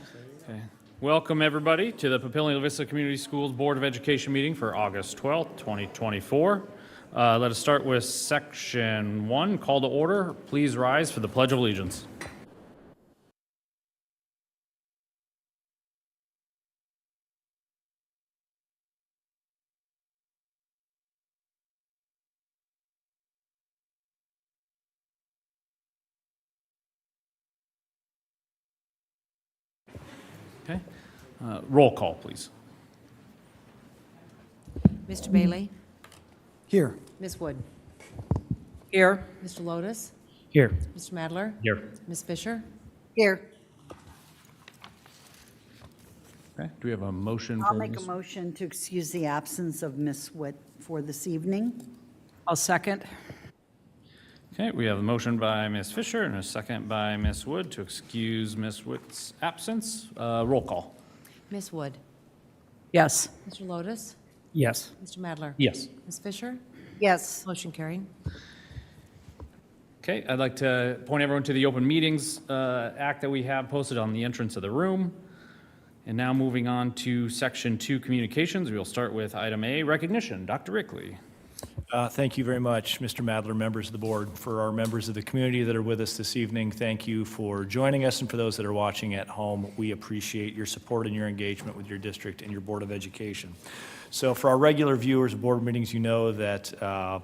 Okay. Welcome, everybody, to the Papillion Vista Community Schools Board of Education meeting for August 12th, 2024. Let us start with Section 1, call to order. Please rise for the Pledge of Allegiance. Okay. Roll call, please. Mr. Bailey? Here. Ms. Wood? Here. Mr. Lotus? Here. Mr. Madler? Here. Ms. Fisher? Here. Okay. Do we have a motion? I'll for make a Ms. motion to excuse the absence of Miss Witt for this evening. I'll second. Okay, we have a motion by Ms. Fisher and a second by Ms. Wood to excuse Ms. Wood's absence. Roll call. Ms. Wood? Yes. Mr. Lotus? Yes. Mr. Madler? Yes. Ms. Fisher? Yes, Motion carried. Okay, I'd like to point everyone to the Open Meetings Act that we have posted on the entrance of the room. And now moving on to Section 2, Communications. We'll start with item A, recognition. Dr. Rickley. Thank you very much, Mr. Madler, members of the board. For our members of the community that are with us this evening, thank you for joining us. And for those that are watching at home, we appreciate your support and your engagement with your district and your Board of Education. So for our regular viewers of board meetings, you know that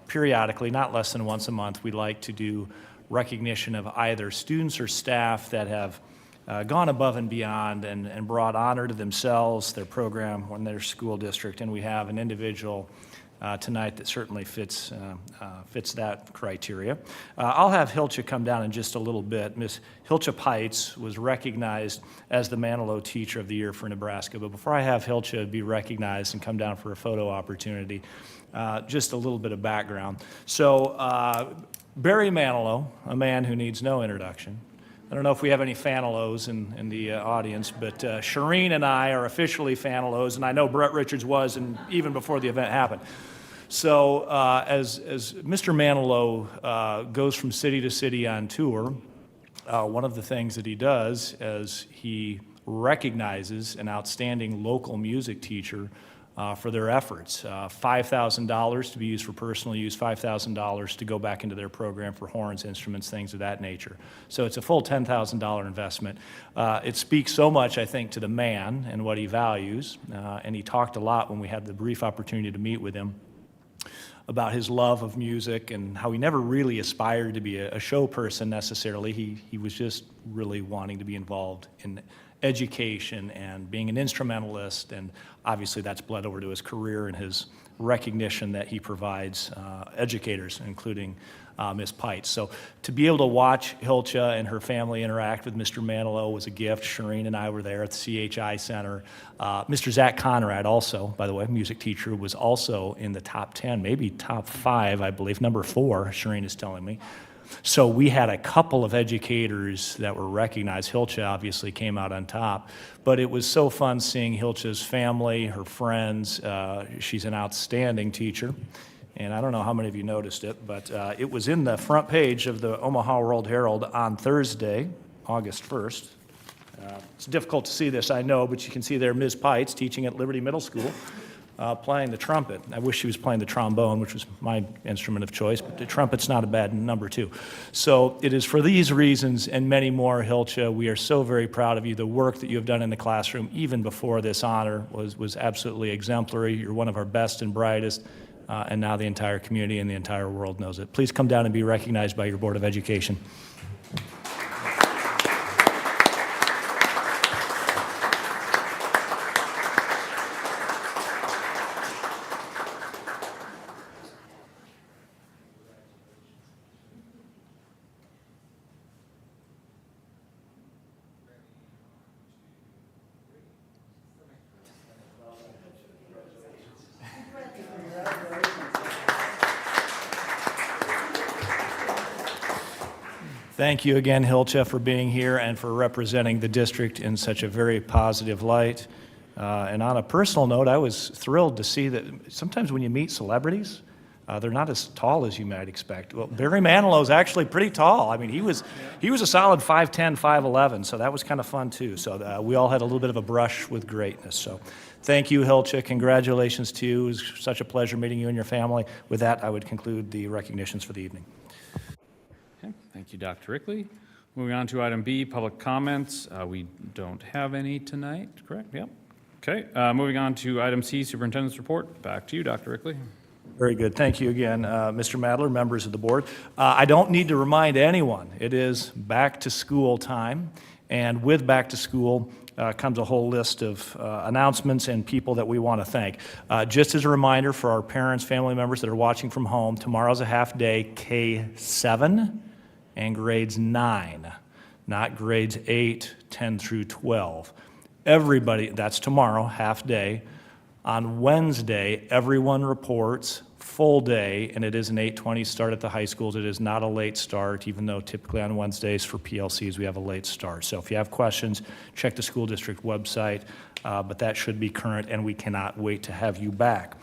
periodically, not less than once a month, we like to do recognition of either students or staff that have gone above and beyond and brought honor to themselves, their program, and their school district. And we have an individual tonight that certainly fits that criteria. I'll have Hilcha come down in just a little bit. Miss Hilcha Pites was recognized as the Manilow Teacher of the Year for Nebraska. But before I have Hilcha be recognized and come down for a photo opportunity, just a little bit of background. So Barry Manilow, a man who needs no introduction. I don't know if we have any Fanilows in the audience, but Shireen and I are officially Fanilows, and I know Brett Richards was, and even before the event happened. So as Mr. Manilow goes from city to city on tour, one of the things that he does is he recognizes an outstanding local music teacher for their efforts. $5,000 to be used for personal use, $5,000 to go back into their program for horns, instruments, things of that nature. So it's a full $10,000 investment. It speaks so much, I think, to the man and what he values. And he talked a lot when we had the brief opportunity to meet with him about his love of music and how he never really aspired to be a show person necessarily. He was just really wanting to be involved in education and being an instrumentalist, and obviously that's bled over to his career and his recognition that he provides educators, including Ms. Pites. So to be able to watch Hilcha and her family interact with Mr. Manilow was a gift. Shireen and I were there at the CHI Center. Mr. Zach Conrad also, by the way, music teacher, was also in the top 10, maybe top 5, I believe, number 4, Shireen is telling me. So we had a couple of educators that were recognized. Hilcha obviously came out on top, but it was so fun seeing Hilcha's family, her friends. She's an outstanding teacher, and I don't know how many of you noticed it, but it was in the front page of the Omaha World Herald on Thursday, August 1st. It's difficult to see this, I know, but you can see there Ms. Pites teaching at Liberty Middle School. Playing the trumpet. I wish she was playing the trombone, which was my instrument of choice, but the trumpet's not a bad number, too. So it is for these reasons and many more, Hilcha, we are so very proud of you. The work that you have done in the classroom, even before this honor, was absolutely exemplary. You're one of our best and brightest, and now the entire community and the entire world knows it. Please come down and be recognized by your Board of Education. Thank you again, Hilcha, for being here and for representing the district in such a very positive light. And on a personal note, I was thrilled to see that sometimes when you meet celebrities, They're not as tall as you might expect. Well, Barry Manilow's actually pretty tall. I mean, he was a solid 5'10", 5'11", so that was kind of fun too. So we all had a little bit of a brush with greatness. So thank you, Hilcha. Congratulations to you. It was such a pleasure meeting you and your family. With that, I would conclude the recognitions for the evening. Okay, thank you, Dr. Rickley. Moving on to item B, public comments. We don't have any tonight, correct? Yep. Okay, moving on to item C, Superintendent's report. Back to you, Dr. Rickley. Very good. Thank you again, Mr. Madler, members of the board. I don't need to remind anyone, it is back to school time, and with back to school comes a whole list of announcements and people that we want to thank. Just as a reminder for our parents, family members that are watching from home, tomorrow's a half day, K-7 and grades 9, not grades 8, 10 through 12. Everybody, that's tomorrow, half day. On Wednesday, everyone reports full day, and it is an 8:20 start at the high schools. It is not a late start, even though typically on Wednesdays for PLCs we have a late start. So if you have questions, check the school district website, but that should be current, and we cannot wait to have you back.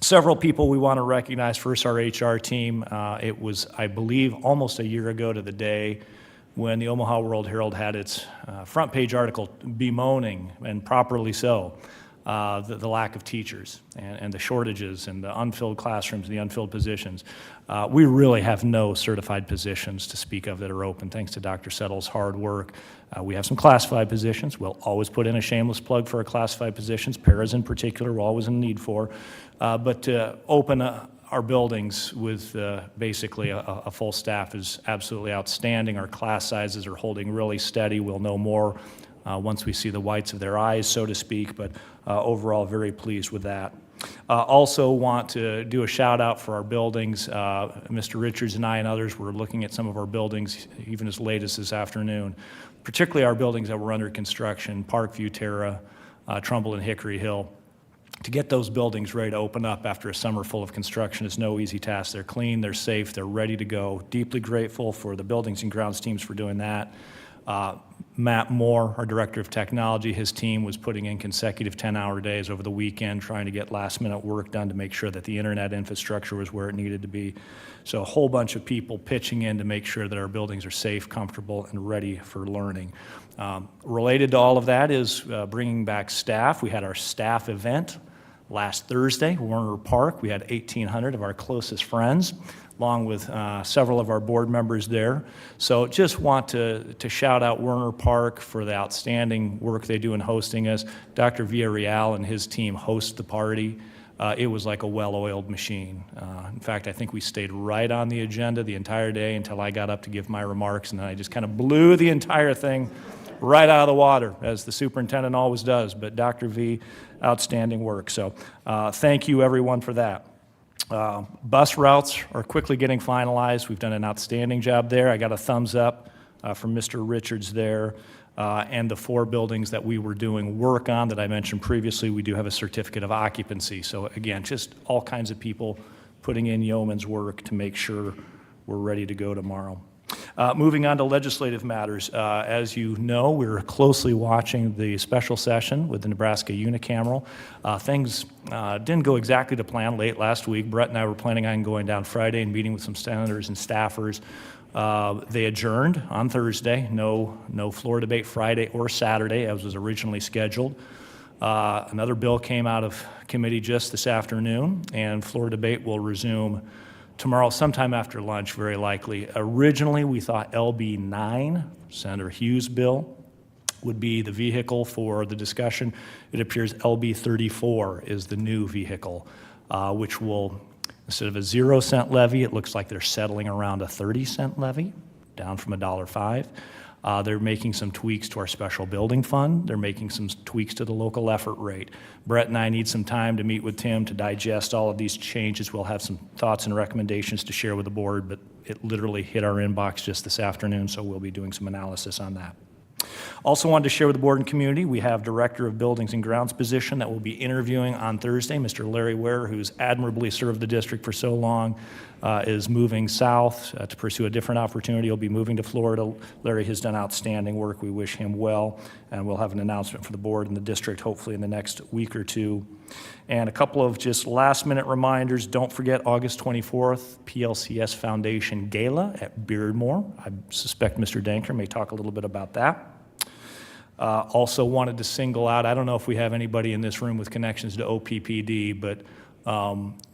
Several people we want to recognize. First, our HR team. It was, I believe, almost a year ago to the day when the Omaha World Herald had its front page article bemoaning, and properly so, the lack of teachers and the shortages and the unfilled classrooms and the unfilled positions. We really have no certified positions to speak of that are open, thanks to Dr. Settle's hard work. We have some classified positions. We'll always put in a shameless plug for our classified positions, paras in particular, we're always in need for. But to open our buildings with basically a full staff is absolutely outstanding. Our class sizes are holding really steady. We'll know more once we see the whites of their eyes, so to speak, but overall very pleased with that. Also want to do a shout out for our buildings. Mr. Richards and I and others were looking at some of our buildings even as late as this afternoon, particularly our buildings that were under construction, Parkview, Terra, Trumbull, and Hickory Hill. To get those buildings ready to open up after a summer full of construction is no easy task. They're clean, they're safe, they're ready to go. Deeply grateful for the buildings and grounds teams for doing that. Matt Moore, our Director of Technology, his team was putting in consecutive 10-hour days over the weekend trying to get last-minute work done to make sure that the internet infrastructure was where it needed to be. So a whole bunch of people pitching in to make sure that our buildings are safe, comfortable, and ready for learning. Related to all of that is bringing back staff. We had our staff event last Thursday, Warner Park. We had 1,800 of our closest friends, along with several of our board members there. So just want to shout out Warner Park for the outstanding work they do in hosting us. Dr. Villarreal and his team host the party. It was like a well-oiled machine. In fact, I think we stayed right on the agenda the entire day until I got up to give my remarks, and then I just kind of blew the entire thing right out of the water, as the superintendent always does. But Dr. V, outstanding work. So thank you, everyone, for that. Bus routes are quickly getting finalized. We've done an outstanding job there. I got a thumbs up from Mr. Richards there. And the 4 buildings that we were doing work on that I mentioned previously, we do have a certificate of occupancy. So again, just all kinds of people putting in yeoman's work to make sure we're ready to go tomorrow. Moving on to legislative matters. As you know, we're closely watching the special session with the Nebraska unicameral. Things didn't go exactly to plan late last week. Brett and I were planning on going down Friday and meeting with some senators and staffers. They adjourned on Thursday. No floor debate Friday or Saturday, as was originally scheduled. Another bill came out of committee just this afternoon, and floor debate will resume tomorrow sometime after lunch, very likely. Originally, we thought LB 9, Senator Hughes' bill, would be the vehicle for the discussion. It appears LB 34 is the new vehicle, which will, instead of a 0-cent levy, it looks like they're settling around a 30-cent levy, down from $1.05. They're making some tweaks to our special building fund. They're making some tweaks to the local effort rate. Brett and I need some time to meet with Tim to digest all of these changes. We'll have some thoughts and recommendations to share with the board, but it literally hit our inbox just this afternoon, so we'll be doing some analysis on that. Also wanted to share with the board and community, we have Director of Buildings and Grounds position that we'll be interviewing on Thursday. Mr. Larry Ware, who's admirably served the district for so long, is moving south to pursue a different opportunity. He'll be moving to Florida. Larry has done outstanding work. We wish him well, and we'll have an announcement for the board and the district hopefully in the next week or two. And a couple of just last-minute reminders, don't forget August 24th, PLCS Foundation Gala at Beardmore. I suspect Mr. Danker may talk a little bit about that. Also wanted to single out, I don't know if we have anybody in this room with connections to OPPD, but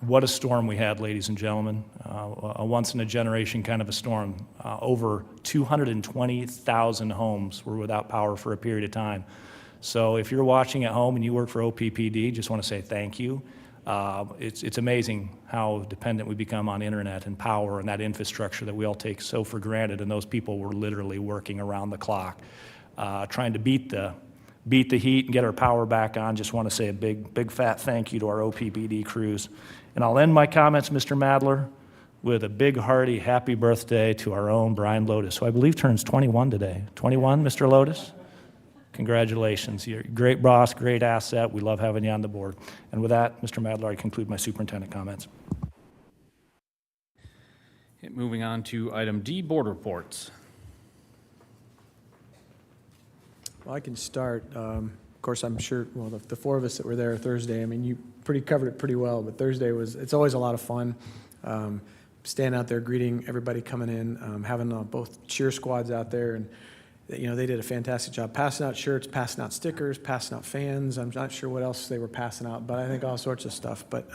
what a storm we had, ladies and gentlemen. A once-in-a-generation kind of a storm. Over 220,000 homes were without power for a period of time. So if you're watching at home and you work for OPPD, just want to say thank you. It's amazing how dependent we become on internet and power and that infrastructure that we all take so for granted, and those people were literally working around the clock, trying to beat the heat and get our power back on. Just want to say a big fat thank you to our OPPD crews. And I'll end my comments, Mr. Madler, with a big hearty happy birthday to our own Brian Lotus, who I believe turns 21 today. 21, Mr. Lotus? Congratulations. You're a great boss, great asset. We love having you on the board. And with that, Mr. Madler, I conclude my superintendent comments. Okay, moving on to item D, board reports. Well, I can start. Of course, I'm sure, well, the four of us that were there Thursday, I mean, you covered it pretty well, but Thursday it's always a lot of fun. Standing out there, greeting everybody coming in, having both cheer squads out there, and they did a fantastic job passing out shirts, passing out stickers, passing out fans. I'm not sure what else they were passing out, but I think all sorts of stuff. But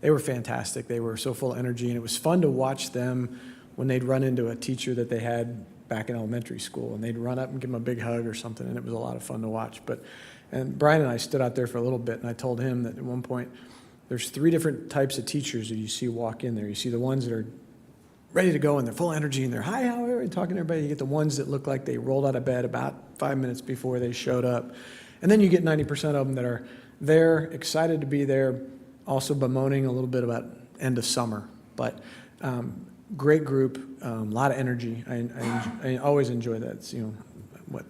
they were fantastic. They were so full of energy, and it was fun to watch them when they'd run into a teacher that they had back in elementary school, and they'd run up and give them a big hug or something, and it was a lot of fun to watch. And Brian and I stood out there for a little bit, and I told him that at one point, there's 3 different types of teachers that you see walk in there. You see the ones that are ready to go and they're full of energy and they're, hi, how are you, talking to everybody. You get the ones that look like they rolled out of bed about 5 minutes before they showed up. And then you get 90% of them that are there, excited to be there, also bemoaning a little bit about end of summer. But great group, a lot of energy. I always enjoy that. It's,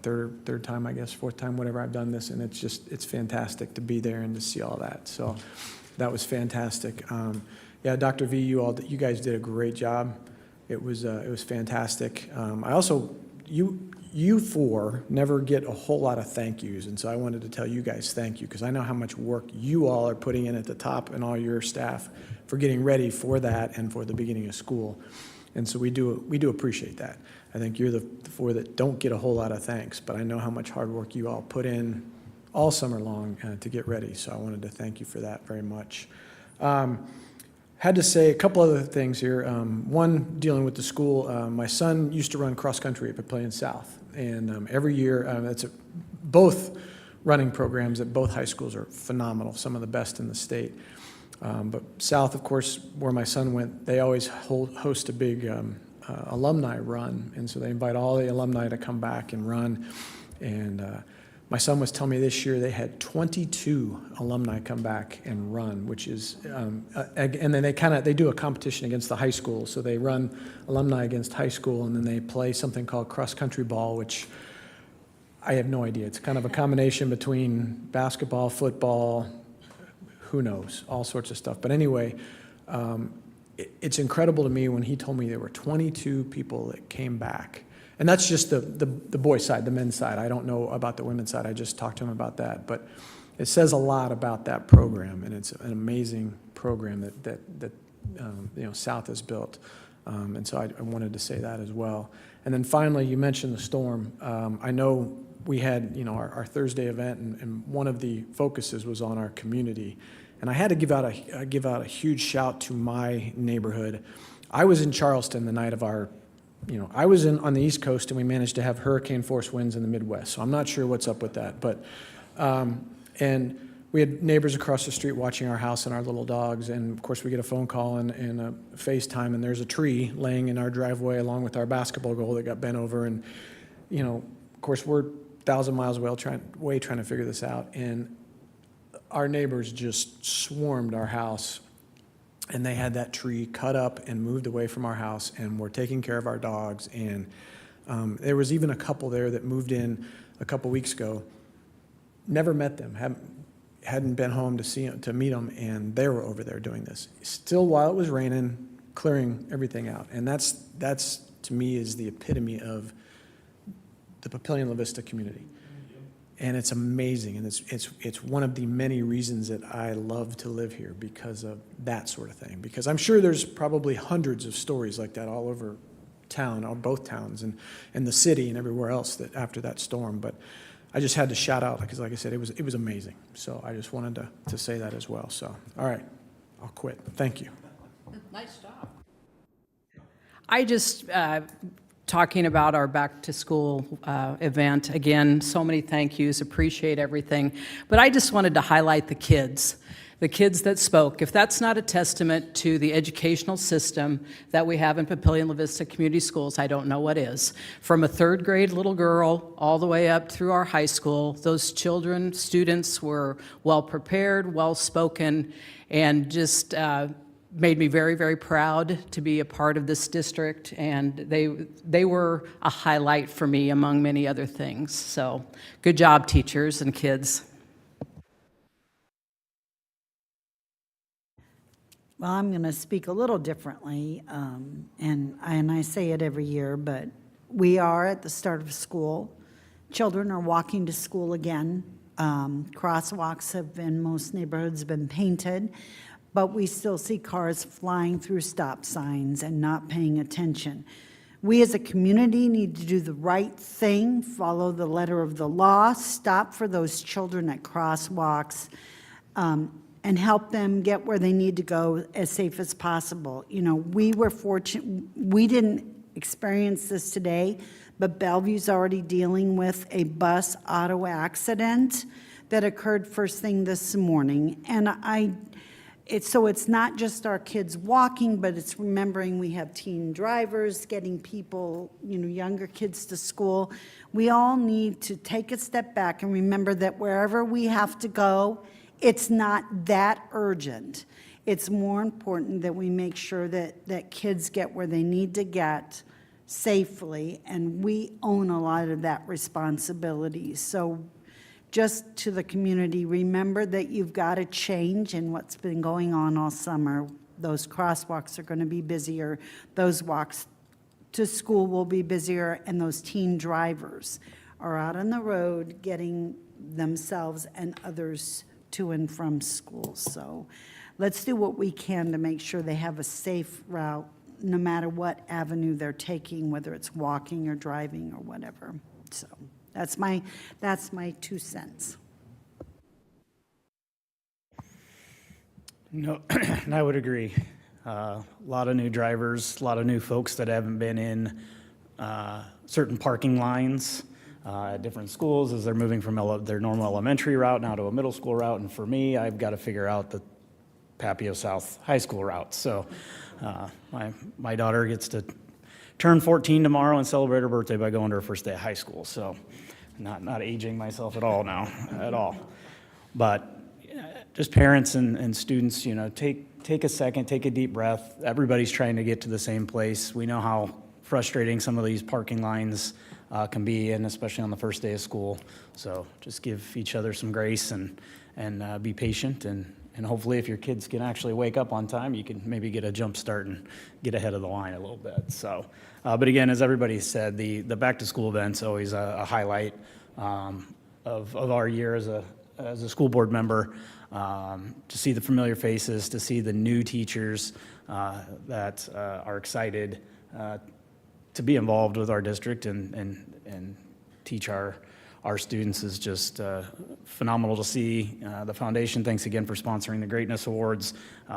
third time, I guess, fourth time, whatever I've done this, and it's fantastic to be there and to see all that. So that was fantastic. Yeah, Dr. V, you guys did a great job. It was fantastic. I also, you four never get a whole lot of thank yous, and so I wanted to tell you guys thank you, because I know how much work you all are putting in at the top and all your staff for getting ready for that and for the beginning of school. And so we do appreciate that. I think you're the four that don't get a whole lot of thanks, but I know how much hard work you all put in all summer long to get ready, so I wanted to thank you for that very much. Had to say a couple other things here. One, dealing with the school. My son used to run cross-country at Papillion South, and every year, both running programs at both high schools are phenomenal, some of the best in the state. But South, of course, where my son went, they always host a big alumni run, and so they invite all the alumni to come back and run. And my son was telling me this year they had 22 alumni come back and run, which is, and then they do a competition against the high school. So they run alumni against high school, and then they play something called cross-country ball, which I have no idea. It's kind of a combination between basketball, football, who knows, all sorts of stuff. But anyway, it's incredible to me when he told me there were 22 people that came back. And that's just the boys' side, the men's side. I don't know about the women's side. I just talked to him about that. But it says a lot about that program, and it's an amazing program that South has built. And so I wanted to say that as well. And then finally, you mentioned the storm. I know we had our Thursday event, and one of the focuses was on our community. And I had to give out a huge shout to my neighborhood. I was in Charleston the night of our. I was on the East Coast, and we managed to have hurricane force winds in the Midwest, so I'm not sure what's up with that. But, and we had neighbors across the street watching our house and our little dogs, and of course we get a phone call and a FaceTime, and there's a tree laying in our driveway along with our basketball goal that got bent over, and, of course we're 1,000 miles away trying to figure this out, and our neighbors just swarmed our house. And they had that tree cut up and moved away from our house, and were taking care of our dogs. And there was even a couple there that moved in a couple weeks ago. Never met them, hadn't been home to meet them, and they were over there doing this. Still, while it was raining, clearing everything out. And that's to me is the epitome of the Papillion La Vista community. And it's amazing, and it's one of the many reasons that I love to live here, because of that sort of thing. Because I'm sure there's probably hundreds of stories like that all over town, or both towns, and the city and everywhere else that after that storm. But I just had to shout out, because like I said, it was amazing. So I just wanted to say that as well. So, all right, I'll quit. Thank you. I just, talking about our back-to-school event, again, so many thank yous, appreciate everything. But I just wanted to highlight the kids that spoke. If that's not a testament to the educational system that we have in Papillion La Vista Community Schools, I don't know what is. From a third grade little girl all the way up through our high school, those children, students were well-prepared, well-spoken, and just made me very, very proud to be a part of this district, and they were a highlight for me among many other things. So good job, teachers and kids. Well, I'm going to speak a little differently, and I say it every year, but we are at the start of school. Children are walking to school again. Crosswalks have, in most neighborhoods, been painted, but we still see cars flying through stop signs and not paying attention. We as a community need to do the right thing, follow the letter of the law, stop for those children at crosswalks, and help them get where they need to go as safe as possible. You know, we were fortunate, we didn't experience this today, but Bellevue's already dealing with a bus auto accident that occurred first thing this morning. And so it's not just our kids walking, but it's remembering we have teen drivers, getting people, you know, younger kids to school. We all need to take a step back and remember that wherever we have to go, it's not that urgent. It's more important that we make sure that kids get where they need to get safely, and we own a lot of that responsibility. So just to the community, remember that you've got to change in what's been going on all summer. Those crosswalks are going to be busier. Those walks to school will be busier, and those teen drivers are out on the road getting themselves and others to and from school. So let's do what we can to make sure they have a safe route, no matter what avenue they're taking, whether it's walking or driving or whatever. So that's my 2 cents. No, and I would agree. A lot of new drivers, a lot of new folks that haven't been in certain parking lines at different schools as they're moving from their normal elementary route now to a middle school route. And for me, I've got to figure out the Papio South High School route. So my daughter gets to turn 14 tomorrow and celebrate her birthday by going to her first day of high school. So not aging myself at all now, at all. But just parents and students, you know, take a second, take a deep breath. Everybody's trying to get to the same place. We know how frustrating some of these parking lines can be, and especially on the first day of school. So just give each other some grace and be patient, and hopefully if your kids can actually wake up on time, you can maybe get a jump start and get ahead of the line a little bit. So, but again, as everybody said, the back to school event's always a highlight of our year as a school board member. To see the familiar faces, to see the new teachers that are excited to be involved with our district and teach our students is just phenomenal to see. The foundation, thanks again for sponsoring the Greatness Awards.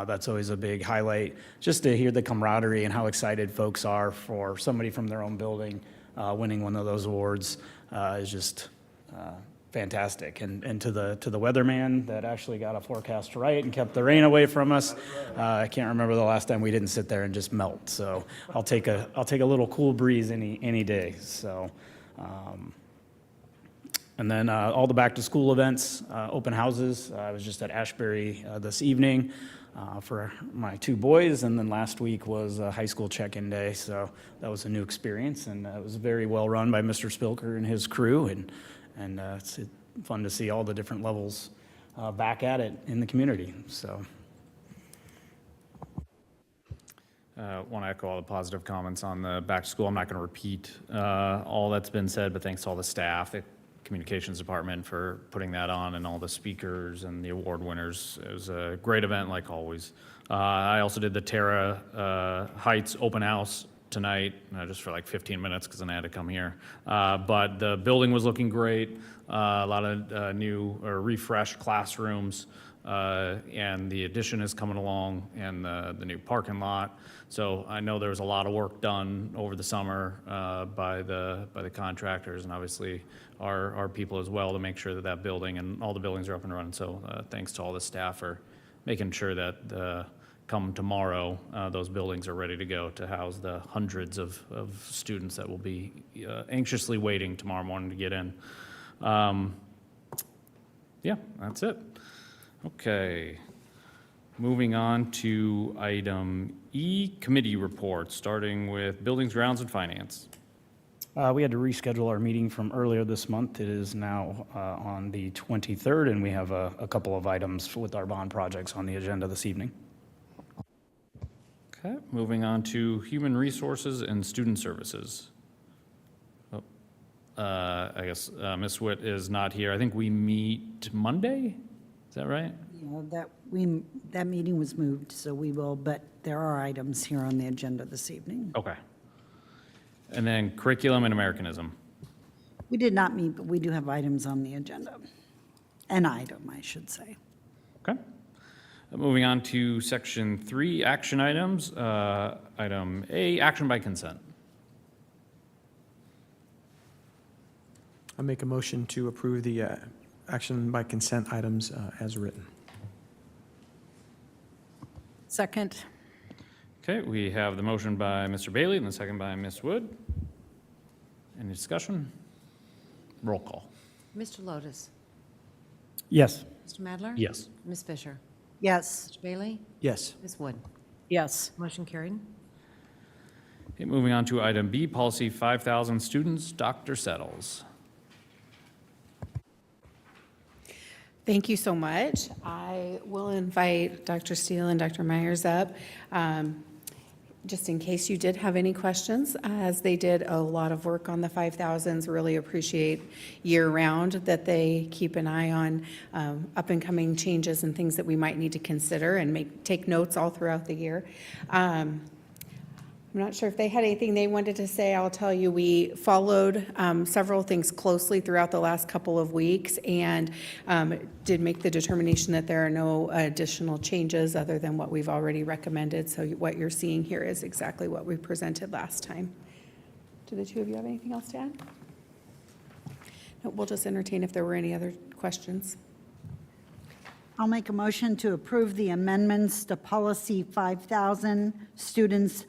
That's always a big highlight. Just to hear the camaraderie and how excited folks are for somebody from their own building winning one of those awards is just fantastic. And to the weatherman that actually got a forecast right and kept the rain away from us. I can't remember the last time we didn't sit there and just melt. So I'll take a little cool breeze any day. So. And then all the back to school events, open houses. I was just at Ashbury this evening for my 2 boys, and then last week was high school check-in day. So that was a new experience, and it was very well run by Mr. Spilker and his crew, and it's fun to see all the different levels back at it in the community. So. Want to echo all the positive comments on the back to school. I'm not going to repeat all that's been said, but thanks to all the staff. The communications department for putting that on, and all the speakers and the award winners. It was a great event, like always. I also did the Terra Heights open house tonight, just for like 15 minutes, because then I had to come here. But the building was looking great, a lot of new or refreshed classrooms, and the addition is coming along, and the new parking lot. So I know there was a lot of work done over the summer by the contractors, and obviously our people as well, to make sure that that building and all the buildings are up and running. So thanks to all the staff for making sure that come tomorrow, those buildings are ready to go to house the hundreds of students that will be anxiously waiting tomorrow morning to get in. Yeah, that's it. Okay. Moving on to item E, committee reports, starting with Buildings, Grounds, and Finance. We had to reschedule our meeting from earlier this month. It is now on the 23rd, and we have a couple of items with our bond projects on the agenda this evening. Okay, moving on to Human Resources and Student Services. Oh, I guess Ms. Witt is not here. I think we meet Monday? Is that right? Yeah, that meeting was moved, so we will, but there are items here on the agenda this evening. Okay. And then Curriculum and Americanism. We did not meet, but we do have items on the agenda. An item, I should say. Okay. Moving on to Section 3, action items. Item A, action by consent. I make a motion to approve the action by consent items as written. Second. Okay, we have the motion by Mr. Bailey and the second by Ms. Wood. Any discussion? Roll call. Mr. Lotus? Yes. Mr. Madler? Yes. Ms. Fisher? Yes, Mr. Bailey? Yes. Ms. Wood? Yes. Motion carried. Okay, moving on to item B, policy 5,000 students, Dr. Settles. Thank you so much. I will invite Dr. Steele and Dr. Myers up, just in case you did have any questions, as they did a lot of work on the 5,000s. Really appreciate year-round that they keep an eye on up-and-coming changes and things that we might need to consider and take notes all throughout the year. I'm not sure if they had anything they wanted to say. I'll tell you, we followed several things closely throughout the last couple of weeks and did make the determination that there are no additional changes other than what we've already recommended. So what you're seeing here is exactly what we presented last time. Do the two of you have anything else to add? No, we'll just entertain if there were any other questions. I'll make a motion to approve the amendments to policy 5,000 students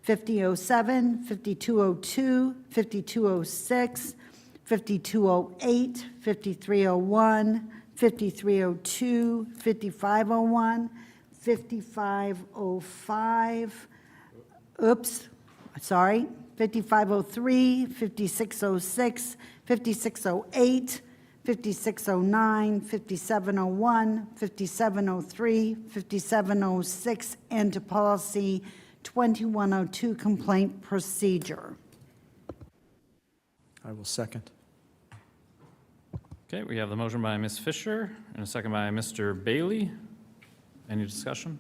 5007, 5202, 5206, 5208, 5301, 5302, 5501, 5505, 5503, 5606, 5608, 5609, 5701, 5703, 5706, and to policy 2102, complaint procedure. I will second. Okay, we have the motion by Ms. Fisher and a second by Mr. Bailey. Any discussion?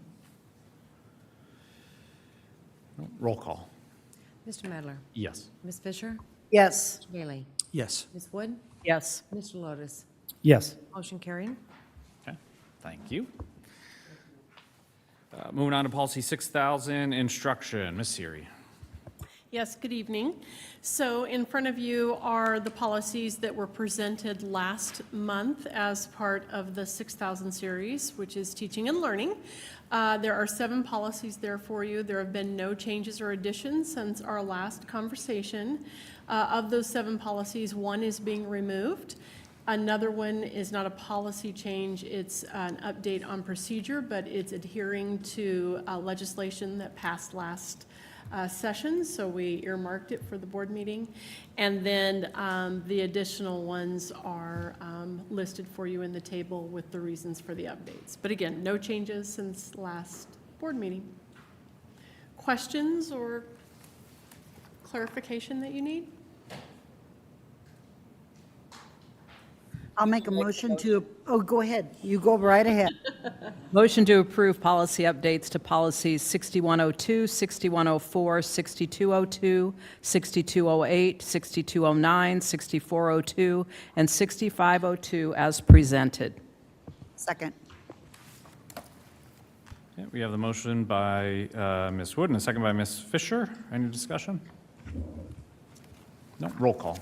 No. Roll call. Mr. Madler? Yes. Ms. Fisher? Yes, Mr. Bailey? Yes. Ms. Wood? Yes. Mr. Lotus? Yes. Motion carried. Okay, thank you. Moving on to policy 6,000, instruction. Ms. Siri. Yes, good evening. So in front of you are the policies that were presented last month as part of the 6,000 series, which is teaching and learning. There are 7 policies there for you. There have been no changes or additions since our last conversation. Of those 7 policies, 1 is being removed. Another one is not a policy change, it's an update on procedure, but it's adhering to legislation that passed last session, so we earmarked it for the board meeting. And then the additional ones are listed for you in the table with the reasons for the updates. But again, no changes since last board meeting. Questions or clarification that you need? I'll make a motion to, oh, go ahead. You go right ahead. Motion to approve policy updates to policies 6102, 6104, 6202, 6208, 6209, 6402, and 6502 as presented. Second. Okay, we have the motion by Ms. Wood and a second by Ms. Fisher. Any discussion? No, roll call.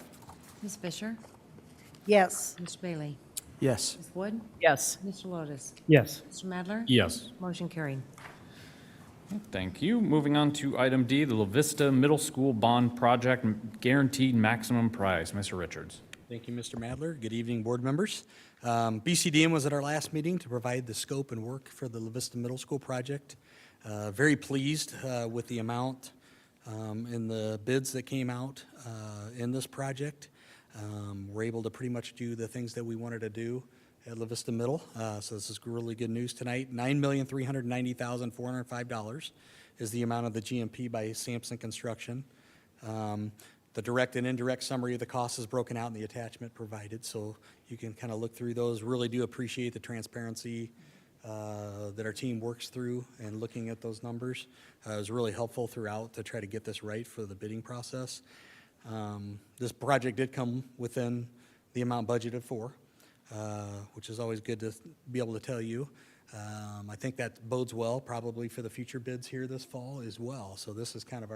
Ms. Fisher? Yes. Mr. Bailey? Yes. Ms. Wood? Yes. Mr. Lotus? Yes. Mr. Madler? Yes. Motion carried. Thank you. Moving on to item D, the La Vista Middle School Bond Project Guaranteed Maximum Price. Mr. Richards. Thank you, Mr. Madler. Good evening, board members. BCDM was at our last meeting to provide the scope and work for the La Vista Middle School project. Very pleased with the amount and the bids that came out in this project. We're able to pretty much do the things that we wanted to do at La Vista Middle. So this is really good news tonight. $9,390,405 is the amount of the GMP by Sampson Construction. The direct and indirect summary of the cost is broken out in the attachment provided, so you can kind of look through those. Really do appreciate the transparency that our team works through and looking at those numbers. It was really helpful throughout to try to get this right for the bidding process. This project did come within the amount budgeted for, which is always good to be able to tell you. I think that bodes well probably for the future bids here this fall as well. So this is kind of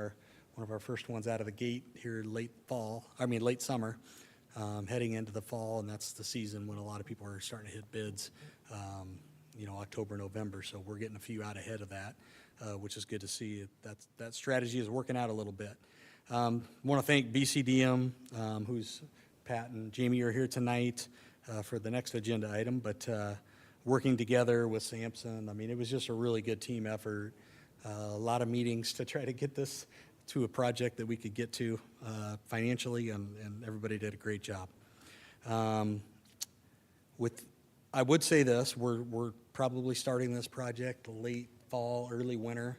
one of our first ones out of the gate here late summer, heading into the fall, and that's the season when a lot of people are starting to hit bids, October, November. So we're getting a few out ahead of that, which is good to see. That strategy is working out a little bit. Want to thank BCDM, who's Pat and Jamie are here tonight for the next agenda item, but working together with Sampson, it was just a really good team effort. A lot of meetings to try to get this to a project that we could get to financially, and everybody did a great job. I would say this, we're probably starting this project late fall, early winter,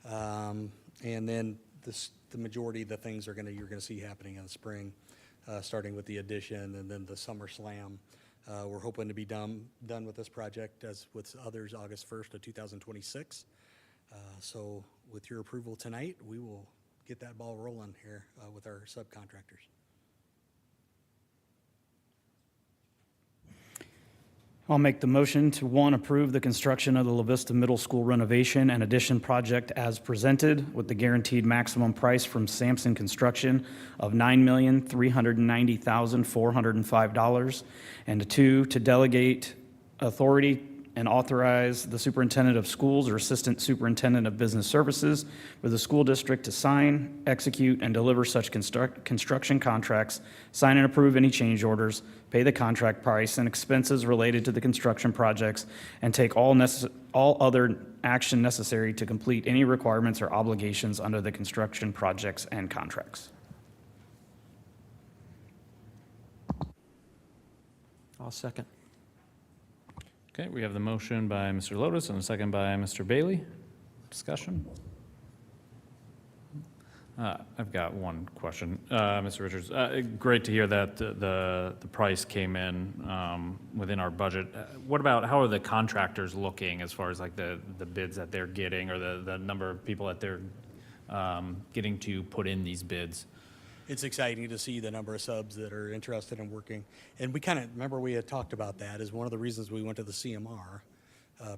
and then the majority of the things you're going to see happening in the spring, starting with the addition and then the summer slam. We're hoping to be done with this project, as with others, August 1st of 2026. So with your approval tonight, we will get that ball rolling here with our subcontractors. I'll make the motion to, one, approve the construction of the La Vista Middle School renovation and addition project as presented with the guaranteed maximum price from Sampson Construction of $9,390,405. And two, to delegate authority and authorize the superintendent of schools or assistant superintendent of business services for the school district to sign, execute, and deliver such construction contracts, sign and approve any change orders, pay the contract price and expenses related to the construction projects, and take all other action necessary to complete any requirements or obligations under the construction projects and contracts. I'll second. Okay, we have the motion by Mr. Lotus and a second by Mr. Bailey. Discussion? I've got one question. Mr. Richards, great to hear that the price came in within our budget. What about, how are the contractors looking as far as like the bids that they're getting, or the number of people that they're getting to put in these bids? It's exciting to see the number of subs that are interested in working. And we kind of, remember we had talked about that as one of the reasons we went to the CMR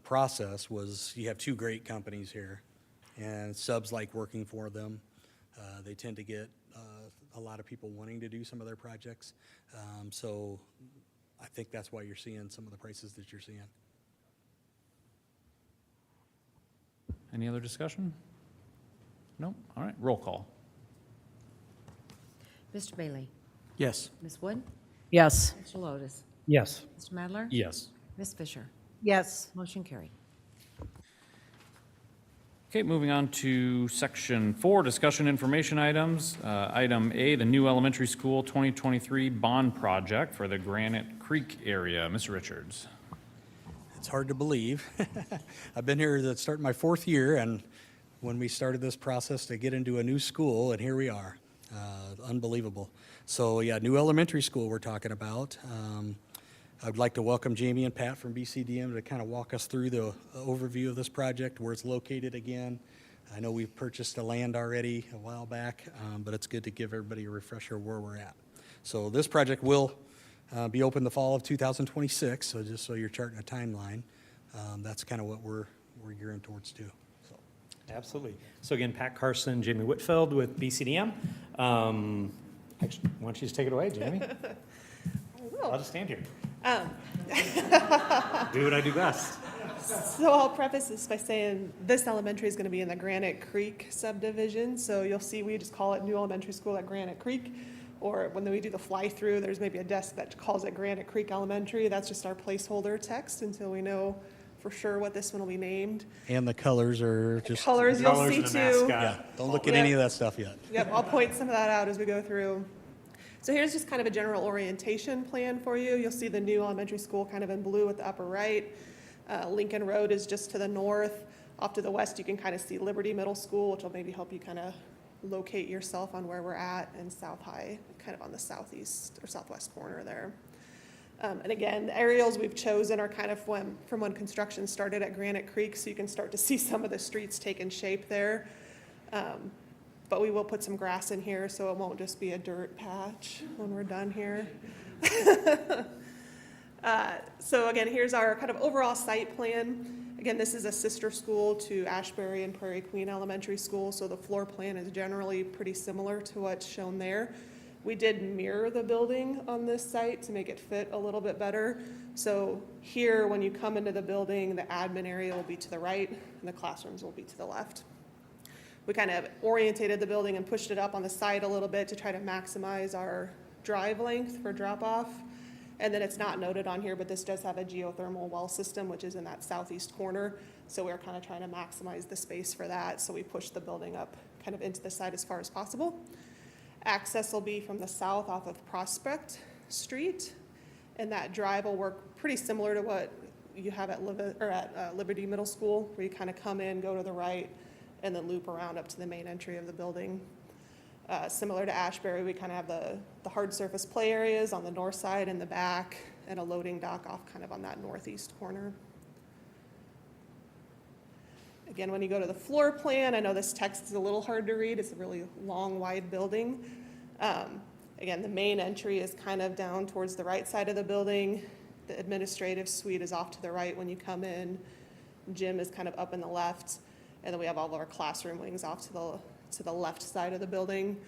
process was you have two great companies here, and subs like working for them. They tend to get a lot of people wanting to do some of their projects. So I think that's why you're seeing some of the prices that you're seeing. Any other discussion? No? All right, roll call. Mr. Bailey? Yes. Ms. Wood? Yes. Mr. Lotus? Yes. Mr. Madler? Yes. Ms. Fisher? Yes. Motion carried. Okay, moving on to section 4, discussion information items. Item A, the new elementary school 2023 bond project for the Granite Creek area. Mr. Richards. It's hard to believe. I've been here starting my 4th year, and when we started this process to get into a new school, and here we are. Unbelievable. So yeah, new elementary school we're talking about. I'd like to welcome Jamie and Pat from BCDM to kind of walk us through the overview of this project, where it's located again. I know we've purchased the land already a while back, but it's good to give everybody a refresher where we're at. So this project will be open the fall of 2026, so just so you're charting a timeline, that's kind of what we're gearing towards too. So. Absolutely. So again, Pat Carson, Jamie Whitfield with BCDM. Actually, why don't you just take it away, Jamie? I'll just stand here. Do what I do best. So I'll preface this by saying this elementary is going to be in the Granite Creek subdivision. So you'll see we just call it New Elementary School at Granite Creek. Or when we do the fly-through, there's maybe a desk that calls it Granite Creek Elementary. That's just our placeholder text until we know for sure what this one will be named. And the colors are just. Colors you'll Colors see and the too. mascot. Yeah, don't look at any of that stuff yet. Yep, I'll point some of that out as we go through. So here's just kind of a general orientation plan for you. You'll see the new elementary school kind of in blue at the upper right. Lincoln Road is just to the north. Off to the west, you can kind of see Liberty Middle School, which will maybe help you kind of locate yourself on where we're at, and South High, kind of on the southeast or southwest corner there. And again, the aerials we've chosen are kind of from when construction started at Granite Creek, so you can start to see some of the streets taking shape there. But we will put some grass in here, so it won't just be a dirt patch when we're done here. So again, here's our kind of overall site plan. Again, this is a sister school to Ashbury and Prairie Queen Elementary School, so the floor plan is generally pretty similar to what's shown there. We did mirror the building on this site to make it fit a little bit better. So here, when you come into the building, the admin area will be to the right and the classrooms will be to the left. We kind of orientated the building and pushed it up on the side a little bit to try to maximize our drive length for drop-off. And then it's not noted on here, but this does have a geothermal well system, which is in that southeast corner. So we're kind of trying to maximize the space for that. So we pushed the building up kind of into the side as far as possible. Access will be from the south off of Prospect Street. And that drive will work pretty similar to what you have at Liberty Middle School, where you kind of come in, go to the right, and then loop around up to the main entry of the building. Similar to Ashbury, we kind of have the hard surface play areas on the north side in the back, and a loading dock off kind of on that northeast corner. Again, when you go to the floor plan, I know this text is a little hard to read. It's a really long, wide building. Again, the main entry is kind of down towards the right side of the building. The administrative suite is off to the right when you come in. Gym is kind of up in the left. And then we have all of our classroom wings off to the left side of the building.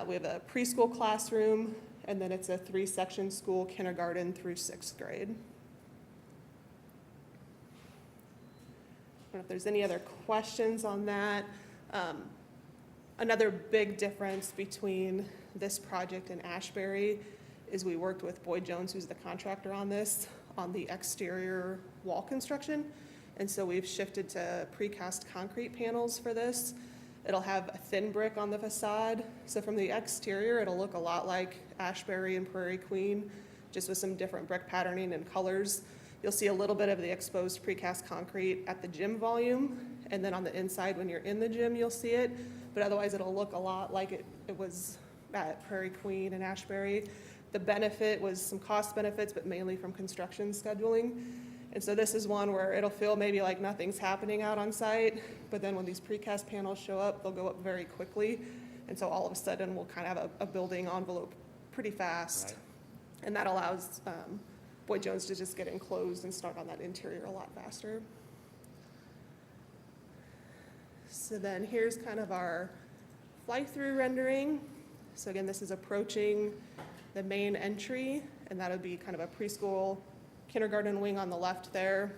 We have a preschool classroom, and then it's a 3-section school, kindergarten through 6th grade. I don't know if there's any other questions on that. Another big difference between this project and Ashbury is we worked with Boyd Jones, who's the contractor on this, on the exterior wall construction. And so we've shifted to precast concrete panels for this. It'll have a thin brick on the facade. So from the exterior, it'll look a lot like Ashbury and Prairie Queen, just with some different brick patterning and colors. You'll see a little bit of the exposed precast concrete at the gym volume, and then on the inside when you're in the gym, you'll see it. But otherwise, it'll look a lot like it was at Prairie Queen and Ashbury. The benefit was some cost benefits, but mainly from construction scheduling. And so this is one where it'll feel maybe like nothing's happening out on site, but then when these precast panels show up, they'll go up very quickly. And so all of a sudden, we'll kind of have a building envelope pretty fast. Right. And that allows Boyd Jones to just get enclosed and start on that interior a lot faster. So then here's kind of our fly-through rendering. So again, this is approaching the main entry, and that'll be kind of a preschool kindergarten wing on the left there,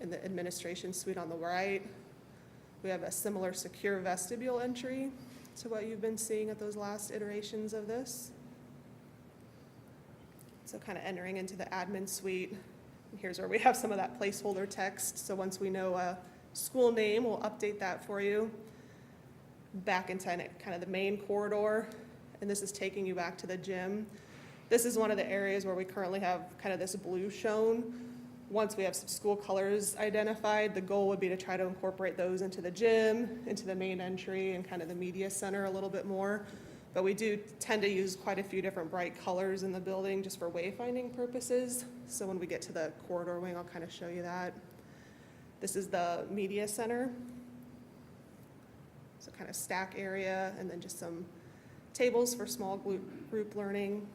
and the administration suite on the right. We have a similar secure vestibule entry to what you've been seeing at those last iterations of this. So kind of entering into the admin suite. And here's where we have some of that placeholder text. So once we know a school name, we'll update that for you. Back into kind of the main corridor, and this is taking you back to the gym. This is one of the areas where we currently have kind of this blue shown. Once we have some school colors identified, the goal would be to try to incorporate those into the gym, into the main entry, and kind of the media center a little bit more. But we do tend to use quite a few different bright colors in the building just for wayfinding purposes. So when we get to the corridor wing, I'll kind of show you that. This is the media center. So kind of stack area, and then just some tables for small group learning.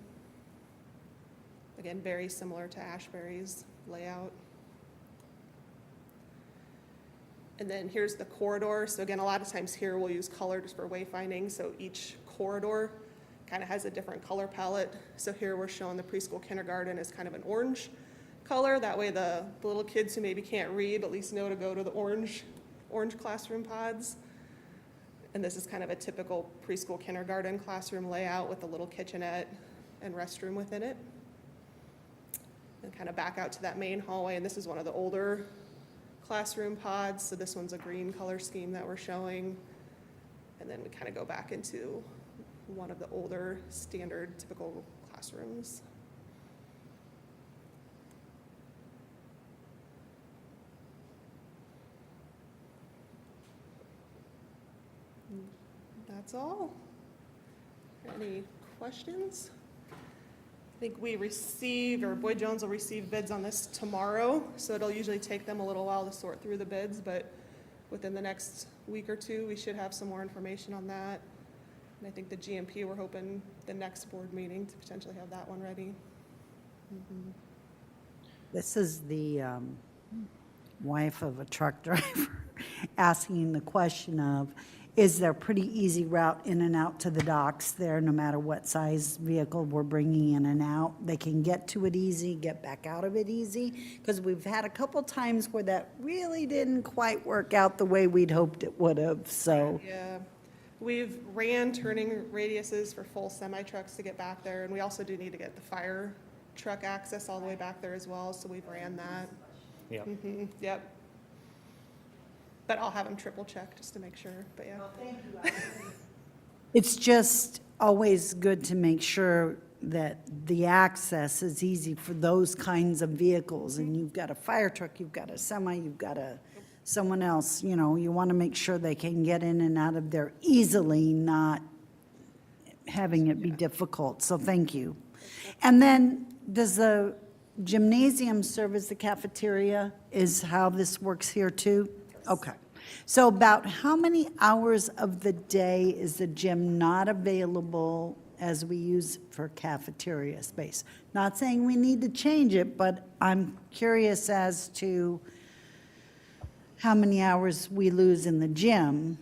Again, very similar to Ashbury's layout. And then here's the corridor. So again, a lot of times here we'll use color just for wayfinding. So each corridor kind of has a different color palette. So here we're showing the preschool kindergarten as kind of an orange color. That way the little kids who maybe can't read at least know to go to the orange classroom pods. And this is kind of a typical preschool kindergarten classroom layout with a little kitchenette and restroom within it. And kind of back out to that main hallway, and this is one of the older classroom pods. So this one's a green color scheme that we're showing. And then we kind of go back into one of the older standard typical classrooms. That's all. Any questions? I think we received, or Boyd Jones will receive bids on this tomorrow, so it'll usually take them a little while to sort through the bids, but within the next week or two, we should have some more information on that. And I think the GMP, we're hoping the next board meeting to potentially have that one ready. This is the wife of a truck driver asking the question of, is there a pretty easy route in and out to the docks there, no matter what size vehicle we're bringing in and out? They can get to it easy, get back out of it easy? Because we've had a couple times where that really didn't quite work out the way we'd hoped it would have, so. Yeah, we've ran turning radiuses for full semi-trucks to get back there, and we also do need to get the fire truck access all the way back there as well, so we've ran that. Yep. Yep. But I'll have them triple check just to make sure, but yeah. It's just always good to make sure that the access is easy for those kinds of vehicles. And you've got a fire truck, you've got a semi, you've got someone else, you know, you want to make sure they can get in and out of there easily, not having it be difficult. So thank you. And then does the gymnasium serve as the cafeteria? Is how this works here too? Okay. So about how many hours of the day is the gym not available as we use for cafeteria space? Not saying we need to change it, but I'm curious as to how many hours we lose in the gym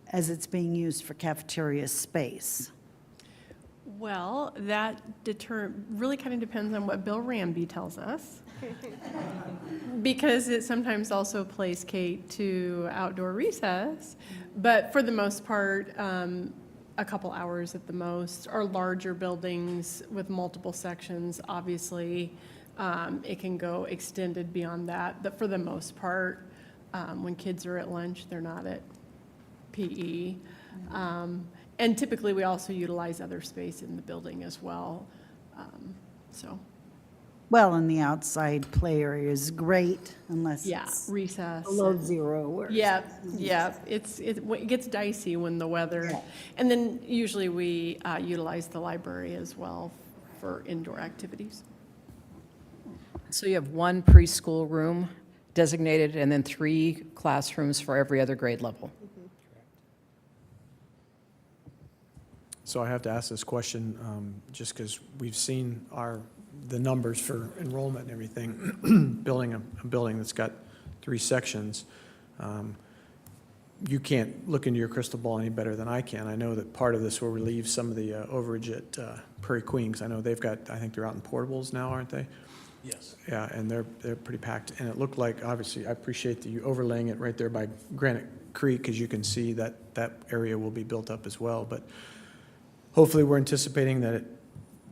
as it's being used for cafeteria space. Well, that really kind of depends on what Bill Ramby tells us. Because it sometimes also plays Kate to outdoor recess. But for the most part, a couple hours at the most. Our larger buildings with multiple sections, obviously, it can go extended beyond that. But for the most part, when kids are at lunch, they're not at PE. And typically, we also utilize other space in the building as well, so. Well, and the outside play area is great unless Yeah, it's recess. below zero. Or Yep, it gets dicey when the weather, Yeah. and then usually we utilize the library as well for indoor activities. So you have one preschool room designated and then 3 classrooms for every other grade level. So I have to ask this question, just because we've seen the numbers for enrollment and everything, building a building that's got 3 sections. You can't look into your crystal ball any better than I can. I know that part of this will relieve some of the overage at Prairie Queen, 'cause I know they've got, I think they're out in portables now, aren't they? Yes. Yeah, and they're pretty packed. And it looked like, obviously, I appreciate that you overlaying it right there by Granite Creek, because you can see that area will be built up as well. But hopefully, we're anticipating that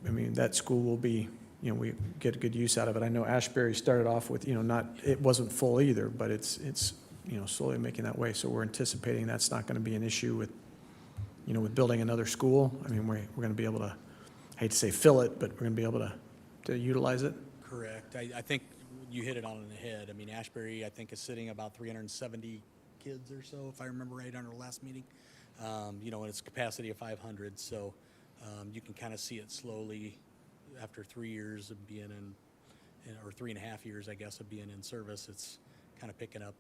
that school will be, we get a good use out of it. I know Ashbury started off with, it wasn't full either, but it's slowly making that way. So we're anticipating that's not going to be an issue with, with building another school. We're going to be able to, I hate to say fill it, but we're going to be able to utilize it. Correct. I think you hit it on the head. Ashbury, I think, is sitting about 370 kids or so, if I remember right, on our last meeting. You know, and it's capacity of 500, so you can kind of see it slowly after 3 years of being or 3.5 years, I guess, of being in service. It's kind of picking up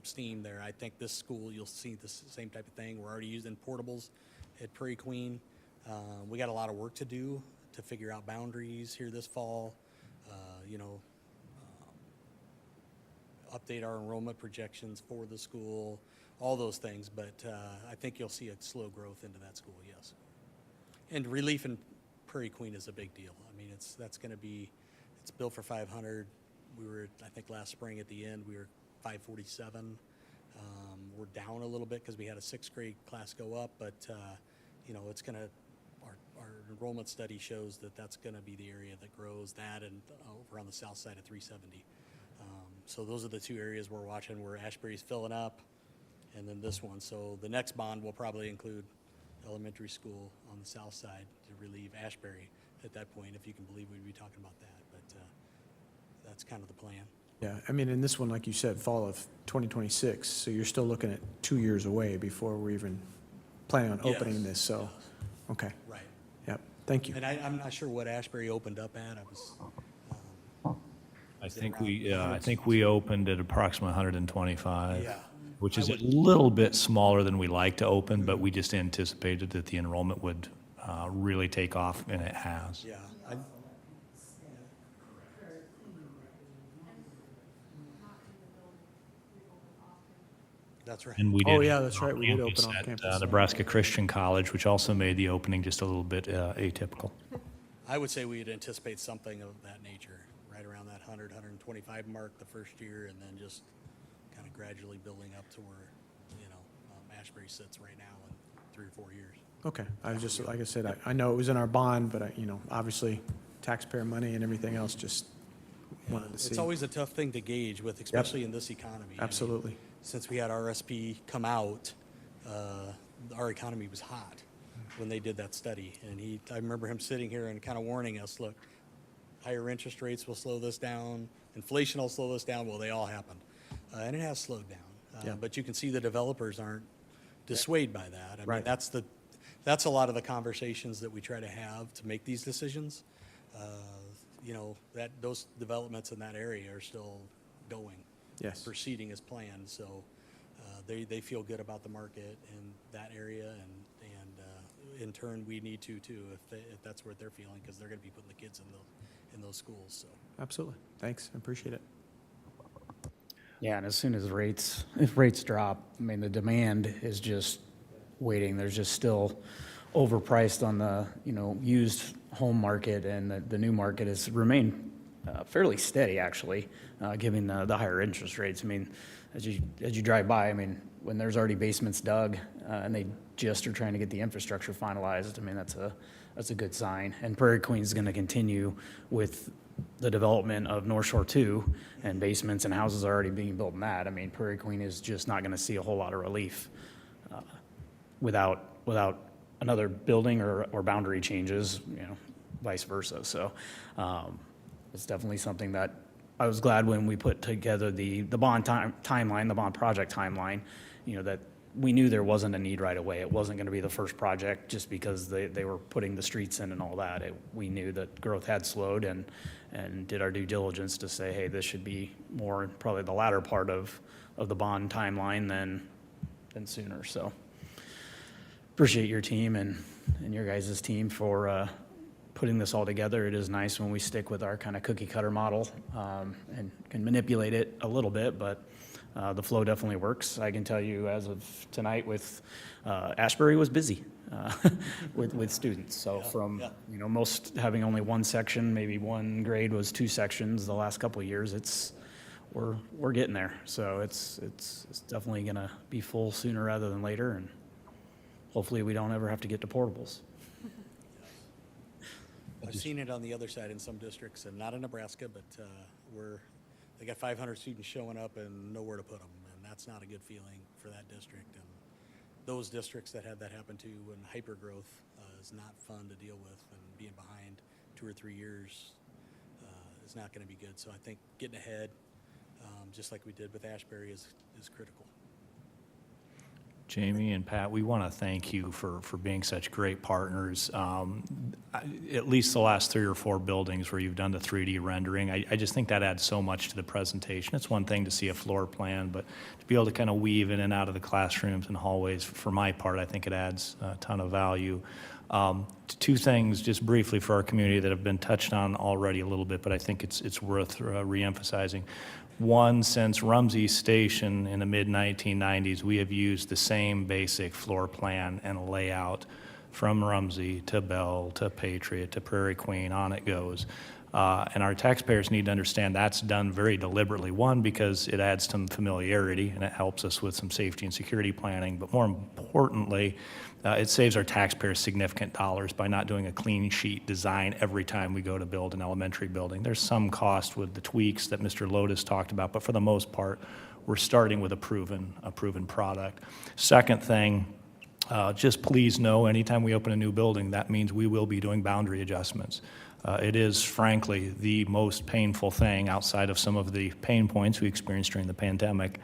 steam there. I think this school, you'll see the same type of thing. We're already using portables at Prairie Queen. We got a lot of work to do to figure out boundaries here this fall. You know, update our enrollment projections for the school, all those things. But I think you'll see a slow growth into that school, yes. And relief in Prairie Queen is a big deal. I mean, that's going to be, it's built for 500. We were, I think last spring at the end, we were 547. We're down a little bit because we had a 6th grade class go up, but you know, it's going to, our enrollment study shows that that's going to be the area that grows, that and over on the south side of 370. So those are the two areas we're watching where Ashbury's filling up, and then this one. So the next bond will probably include elementary school on the south side to relieve Ashbury at that point, if you can believe we'd be talking about that. But that's kind of the plan. Yeah, I mean, in this one, like you said, fall of 2026, so you're still looking at 2 years away before we're even planning on opening Yes, this, so, okay, Right. yep, thank you. And I'm not sure what Ashbury opened up at. I think we opened at approximately 125. Yeah. Which is a little bit smaller than we like to open, but we just anticipated that the enrollment would really take off, and it has. Yeah. That's right. And we Oh, did yeah, that's right, we did campus open off at, campus. Nebraska Christian College, which also made the opening just a little bit atypical. I would say we'd anticipate something of that nature, right around that 100, 125 mark the first year, and then just kind of gradually building up to where, you know, Ashbury sits right now in 3 or 4 years. Okay, I was just, like I said, I know it was in our bond, but you know, obviously, taxpayer money and everything else, just wanted to see. It's always a tough thing to gauge with, especially in this economy. I mean, Absolutely. since we had RSP come out, our economy was hot when they did that study. And I remember him sitting here and kind of warning us, look, higher interest rates will slow this down, inflation will slow this down. Well, they all happened. And it has slowed down. Yeah. But you can see the developers aren't dissuaded by that. I mean, Right. that's a lot of the conversations that we try to have to make these decisions. You know, those developments in that area are still going. Yes. Proceeding as planned, so they feel good about the market in that area, and in turn, we need to too, if that's what they're feeling, because they're going to be putting the kids in those schools, so. Absolutely, thanks, I appreciate it. Yeah, and as soon as if rates drop, I mean, the demand is just waiting. There's just still overpriced on the, you know, used home market, and the new market has remained fairly steady, actually, given the higher interest rates. I mean, as you drive by, I mean, when there's already basements dug and they just are trying to get the infrastructure finalized, I mean, that's a good sign. And Prairie Queen is going to continue with the development of North Shore 2, and basements and houses are already being built in that. I mean, Prairie Queen is just not going to see a whole lot of relief without another building or boundary changes, you know, vice versa. So it's definitely something that I was glad when we put together the bond timeline, the bond project timeline, you know, that we knew there wasn't a need right away. It wasn't going to be the first project just because they were putting the streets in and all that. We knew that growth had slowed, and did our due diligence to say, hey, this should be more probably the latter part of the bond timeline than sooner. So appreciate your team and your guys' team for putting this all together. It is nice when we stick with our kind of cookie cutter model and can manipulate it a little bit, but the flow definitely works. I can tell you as of tonight with Ashbury was busy with students. So you know, most having only one section, maybe one grade was 2 sections the last couple of years. We're getting there. So it's definitely going to be full sooner rather than later, and hopefully we don't ever have to get to portables. I've seen it on the other side in some districts, and not in Nebraska, but they got 500 students showing up and nowhere to put them, and that's not a good feeling for that district. And those districts that had that happen to when hypergrowth is not fun to deal with, and being behind 2 or 3 years is not going to be good. So I think getting ahead, just like we did with Ashbury, is critical. Jamie and Pat, we want to thank you for being such great partners. At least the last 3 or 4 buildings where you've done the 3D rendering, I just think that adds so much to the presentation. It's one thing to see a floor plan, but to be able to kind of weave in and out of the classrooms and hallways, for my part, I think it adds a ton of value. 2 things just briefly for our community that have been touched on already a little bit, but I think it's worth reemphasizing. One, since Rumsey Station in the mid-1990s, we have used the same basic floor plan and layout from Rumsey to Bell to Patriot to Prairie Queen, on it goes. And our taxpayers need to understand that's done very deliberately. One, because it adds some familiarity and it helps us with some safety and security planning, but more importantly, it saves our taxpayers significant dollars by not doing a clean sheet design every time we go to build an elementary building. There's some cost with the tweaks that Mr. Lotus talked about, but for the most part, we're starting with a proven product. Second thing, just please know, anytime we open a new building, that means we will be doing boundary adjustments. It is, frankly, the most painful thing outside of some of the pain points we experienced during the pandemic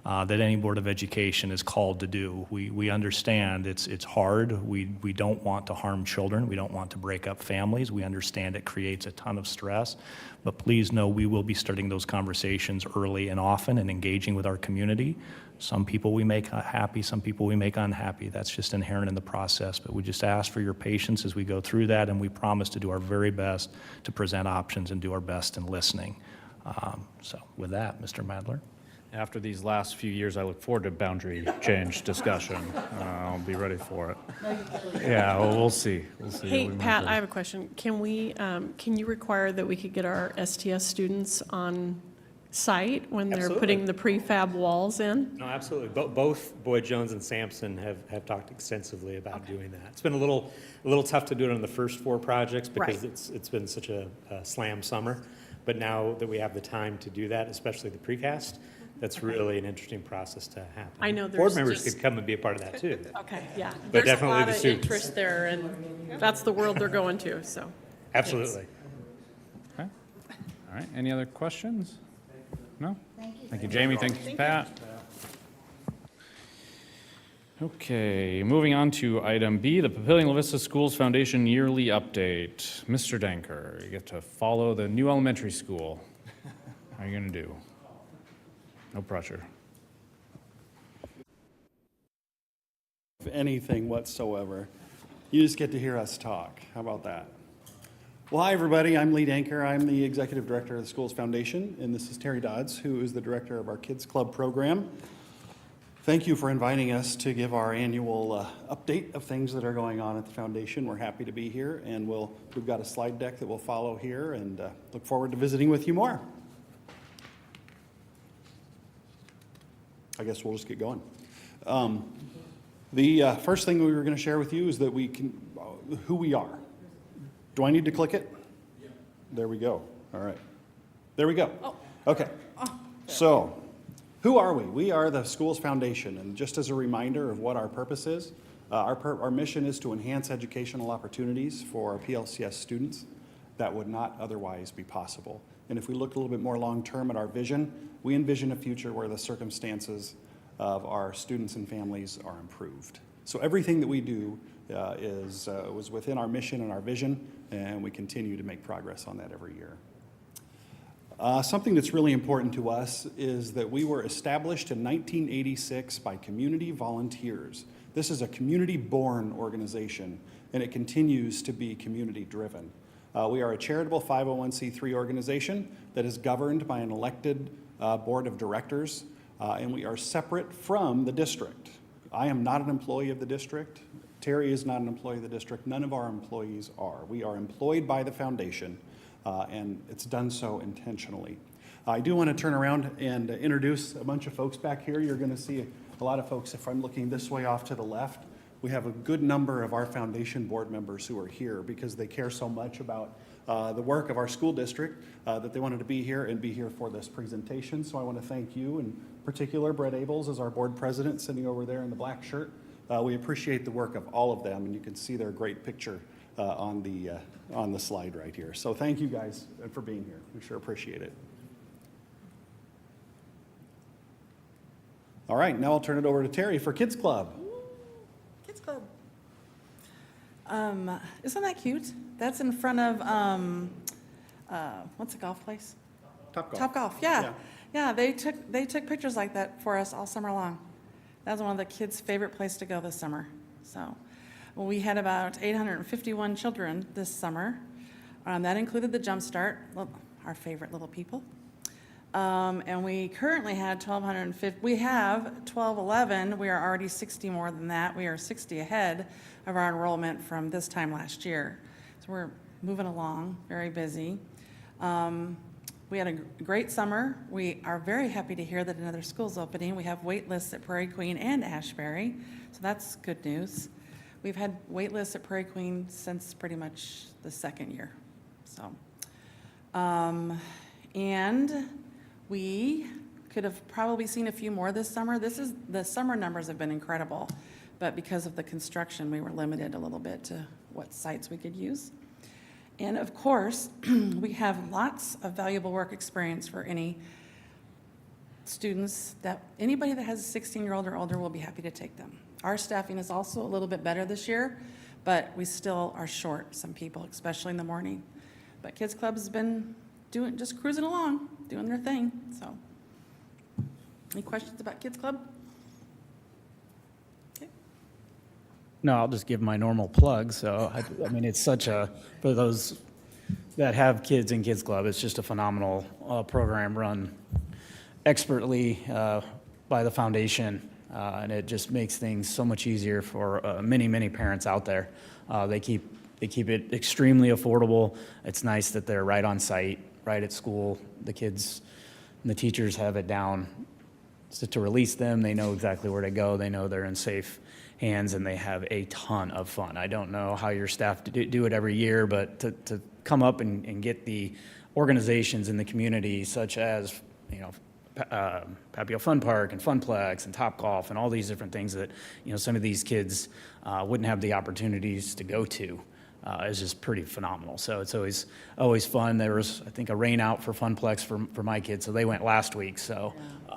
that any Board of Education is called to do. We understand it's hard. We don't want to harm children. We don't want to break up families. We understand it creates a ton of stress. But please know we will be starting those conversations early and often and engaging with our community. Some people we make happy, some people we make unhappy. That's just inherent in the process. But we just ask for your patience as we go through that, and we promise to do our very best to present options and do our best in listening. So with that, Mr. Madler. After these last few years, I look forward to boundary change discussion. I'll be ready for it. Yeah, well, we'll see. We'll see. Hey, We might Pat, do. I have a question. Can you require that we could get our STS students on site when they're Absolutely. putting the prefab walls in? No, absolutely. Both Boyd Jones and Sampson have talked extensively about doing that. It's been a little tough to do it on the first 4 projects because Right. it's been such a slam summer. But now that we have the time to do that, especially the precast, that's really an interesting process to happen. I know Board there's members just- could come and be a part of that too. Okay, yeah. But There's a definitely lot the of students. interest there, and that's the world they're going to, so. Absolutely. Okay. All right, any other questions? No? Thank you, Jamie. Thank you, Pat. Okay, moving on to item B, the Papillion La Vista Schools Foundation yearly update. Mr. Danker, you get to follow the new elementary school. How are you going to do? No pressure. If anything whatsoever. You just get to hear us talk. How about that? Well, hi, everybody. I'm Lee Danker. I'm the Executive Director of the Schools Foundation, and this is Terry Dodds, who is the Director of our Kids Club program. Thank you for inviting us to give our annual update of things that are going on at the foundation. We're happy to be here, and we've got a slide deck that we'll follow here, and look forward to visiting with you more. I guess we'll just get going. The first thing we were going to share with you is that who we are. Do I need to click it? Yeah. There we go. All right. There we go. Oh. Okay. So, who are we? We are the Schools Foundation, and just as a reminder of what our purpose is, our mission is to enhance educational opportunities for our PLCS students that would not otherwise be possible. And if we look a little bit more long-term at our vision, we envision a future where the circumstances of our students and families are improved. So everything that we do was within our mission and our vision, and we continue to make progress on that every year. Something that's really important to us is that we were established in 1986 by community volunteers. This is a community-born organization, and it continues to be community-driven. We are a charitable 501c3 organization that is governed by an elected board of directors, and we are separate from the district. I am not an employee of the district. Terry is not an employee of the district. None of our employees are. We are employed by the foundation, and it's done so intentionally. I do want to turn around and introduce a bunch of folks back here. You're going to see a lot of folks, if I'm looking this way off to the left. We have a good number of our foundation board members who are here because they care so much about the work of our school district that they wanted to be here and be here for this presentation. So I want to thank you, in particular, Brett Abels is our board president sitting over there in the black shirt. We appreciate the work of all of them, and you can see their great picture on the slide right here. So thank you guys for being here. We sure appreciate it. All right, now I'll turn it over to Terry for Kids Club. Kids Club. Isn't that cute? That's in front of, what's the golf place? Top Golf, yeah. Yeah, they took pictures like that for us all summer long. That was one of the kids' favorite place to go this summer. So, well, we had about 851 children this summer. That included the Jump Start, our favorite little people. And we currently had 1,250, we have 1,211. We are already 60 more than that. We are 60 ahead of our enrollment from this time last year. So we're moving along, very busy. We had a great summer. We are very happy to hear that another school's opening. We have wait lists at Prairie Queen and Ashbury, so that's good news. We've had wait lists at Prairie Queen since pretty much the second year. So, and we could have probably seen a few more this summer. The summer numbers have been incredible, but because of the construction, we were limited a little bit to what sites we could use. And of course, we have lots of valuable work experience for any students anybody that has a 16-year-old or older will be happy to take them. Our staffing is also a little bit better this year, but we still are short some people, especially in the morning. But Kids Club has been just cruising along, doing their thing, so. Any questions about Kids Club? No, I'll just give my normal plug. So, I mean, it's for those that have kids in Kids Club, it's just a phenomenal program run expertly by the foundation, and it just makes things so much easier for many, many parents out there. They keep it extremely affordable. It's nice that they're right on site, right at school. The kids and the teachers have it down. So to release them, they know exactly where to go. They know they're in safe hands, and they have a ton of fun. I don't know how your staff do it every year, but to come up and get the organizations in the community, such as, Papio Fun Park and Funplex and Top Golf and all these different things that, some of these kids wouldn't have the opportunities to go to, is just pretty phenomenal. So it's always fun. There was, I think, a rain out for Funplex for my kids, so they went last week. So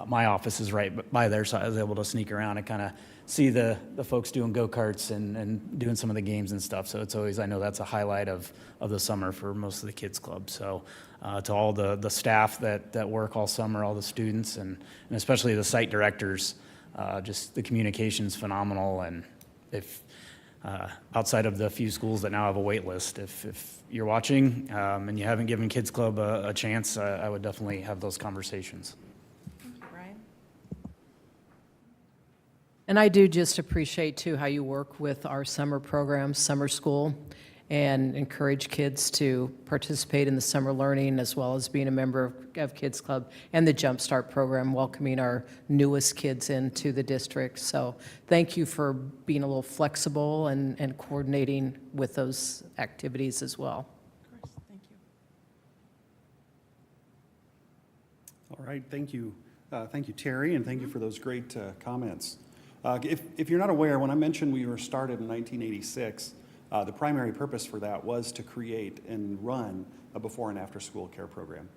my office is right by there, so I was able to sneak around and kind of see the folks doing go-karts and doing some of the games and stuff. So it's always, I know that's a highlight of the summer for most of the Kids Club. So to all the staff that work all summer, all the students, and especially the site directors, just the communication's phenomenal. And if outside of the few schools that now have a wait list, if you're watching and you haven't given Kids Club a chance, I would definitely have those conversations. And I do just appreciate, too, how you work with our summer programs, summer school, and encourage kids to participate in the summer learning, as well as being a member of Kids Club and the Jump Start program, welcoming our newest kids into the district. So thank you for being a little flexible and coordinating with those activities as well. Of course, thank you. All right, thank you. Thank you, Terry, and thank you for those great comments. If you're not aware, when I mentioned we were started in 1986, the primary purpose for that was to create and run a before and after school care program.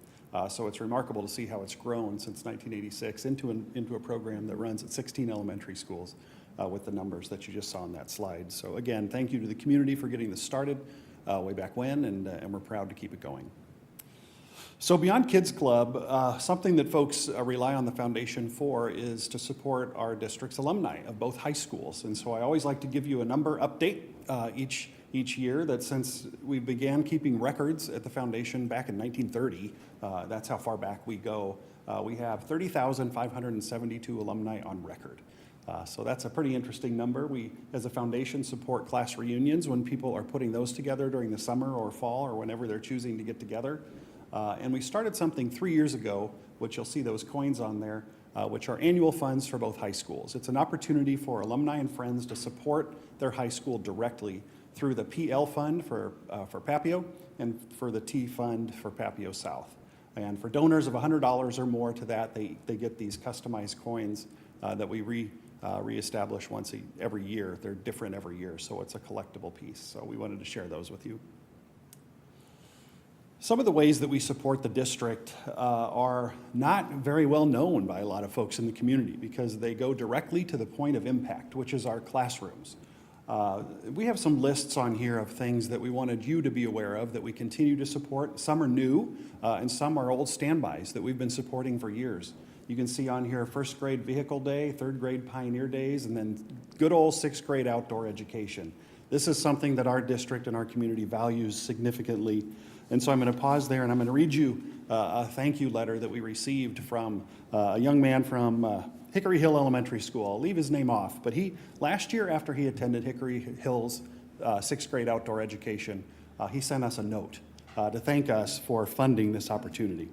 So it's remarkable to see how it's grown since 1986 into a program that runs at 16 elementary schools with the numbers that you just saw on that slide. So again, thank you to the community for getting this started way back when, and we're proud to keep it going. So beyond Kids Club, something that folks rely on the foundation for is to support our district's alumni of both high schools. And so I always like to give you a number update each year, that since we began keeping records at the foundation back in 1930, that's how far back we go, we have 30,572 alumni on record. So that's a pretty interesting number. We, as a foundation, support class reunions when people are putting those together during the summer or fall or whenever they're choosing to get together. And we started something 3 years ago, which you'll see those coins on there, which are annual funds for both high schools. It's an opportunity for alumni and friends to support their high school directly through the PL fund for Papio and for the T fund for Papio South. And for donors of $100 or more to that, they get these customized coins that we reestablish every year. They're different every year, so it's a collectible piece. So we wanted to share those with you. Some of the ways that we support the district are not very well known by a lot of folks in the community because they go directly to the point of impact, which is our classrooms. We have some lists on here of things that we wanted you to be aware of that we continue to support. Some are new and some are old standbys that we've been supporting for years. You can see on here first grade vehicle day, third grade pioneer days, and then good old sixth grade outdoor education. This is something that our district and our community values significantly. And so I'm going to pause there and I'm going to read you a thank you letter that we received from a young man from Hickory Hill Elementary School. I'll leave his name off, but last year after he attended Hickory Hill's sixth grade outdoor education, he sent us a note to thank us for funding this opportunity.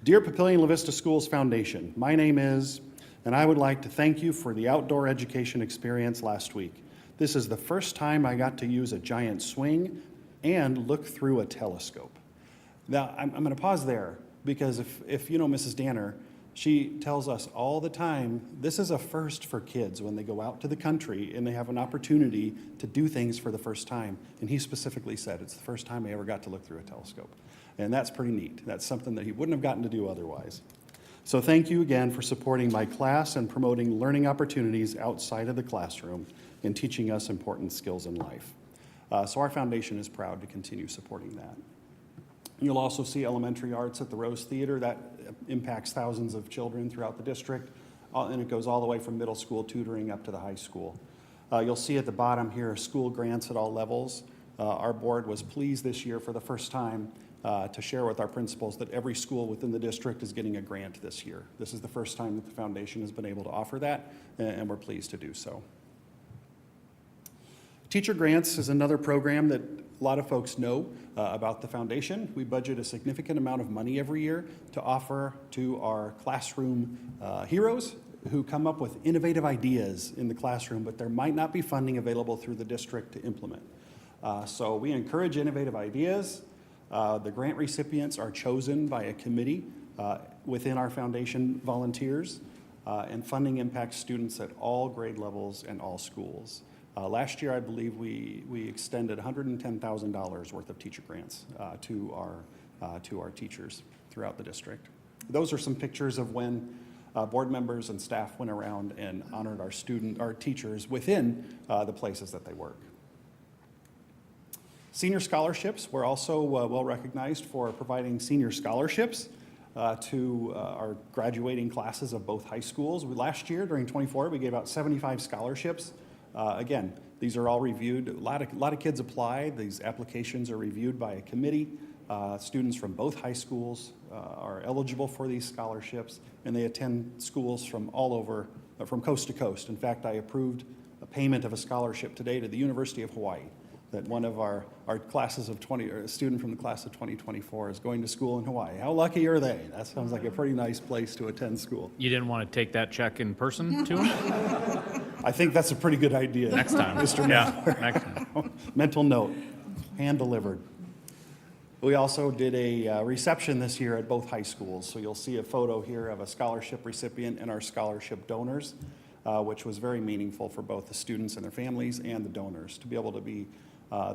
Dear Papillion La Vista Schools Foundation, my name is, and I would like to thank you for the outdoor education experience last week. This is the first time I got to use a giant swing and look through a telescope. Now, I'm going to pause there because if you know Mrs. Danner, she tells us all the time, this is a first for kids when they go out to the country and they have an opportunity to do things for the first time. And he specifically said, it's the first time I ever got to look through a telescope. And that's pretty neat. That's something that he wouldn't have gotten to do otherwise. So thank you again for supporting my class and promoting learning opportunities outside of the classroom and teaching us important skills in life. So our foundation is proud to continue supporting that. You'll also see elementary arts at the Rose Theater. That impacts thousands of children throughout the district, and it goes all the way from middle school tutoring up to the high school. You'll see at the bottom here school grants at all levels. Our board was pleased this year for the first time to share with our principals that every school within the district is getting a grant this year. This is the first time that the foundation has been able to offer that, and we're pleased to do so. Teacher Grants is another program that a lot of folks know about the foundation. We budget a significant amount of money every year to offer to our classroom heroes who come up with innovative ideas in the classroom, but there might not be funding available through the district to implement. So we encourage innovative ideas. The grant recipients are chosen by a committee within our foundation volunteers, and funding impacts students at all grade levels and all schools. Last year, I believe we extended $110,000 worth of teacher grants to our teachers throughout the district. Those are some pictures of when board members and staff went around and honored our teachers within the places that they work. Senior scholarships, we're also well recognized for providing senior scholarships to our graduating classes of both high schools. Last year, during 24, we gave out 75 scholarships. Again, these are all reviewed. A lot of kids apply. These applications are reviewed by a committee. Students from both high schools are eligible for these scholarships, and they attend schools from all over, from coast to coast. In fact, I approved a payment of a scholarship today to the University of Hawaii, that one of our classes of 20, or a student from the class of 2024 is going to school in Hawaii. How lucky are they? That sounds like a pretty nice place to attend school. You didn't want to take that check in person to him? I think that's a pretty good idea. Next time. Mr. Yeah, Miller. next time. Mental note, hand delivered. We also did a reception this year at both high schools. So you'll see a photo here of a scholarship recipient and our scholarship donors, which was very meaningful for both the students and their families and the donors to be able to be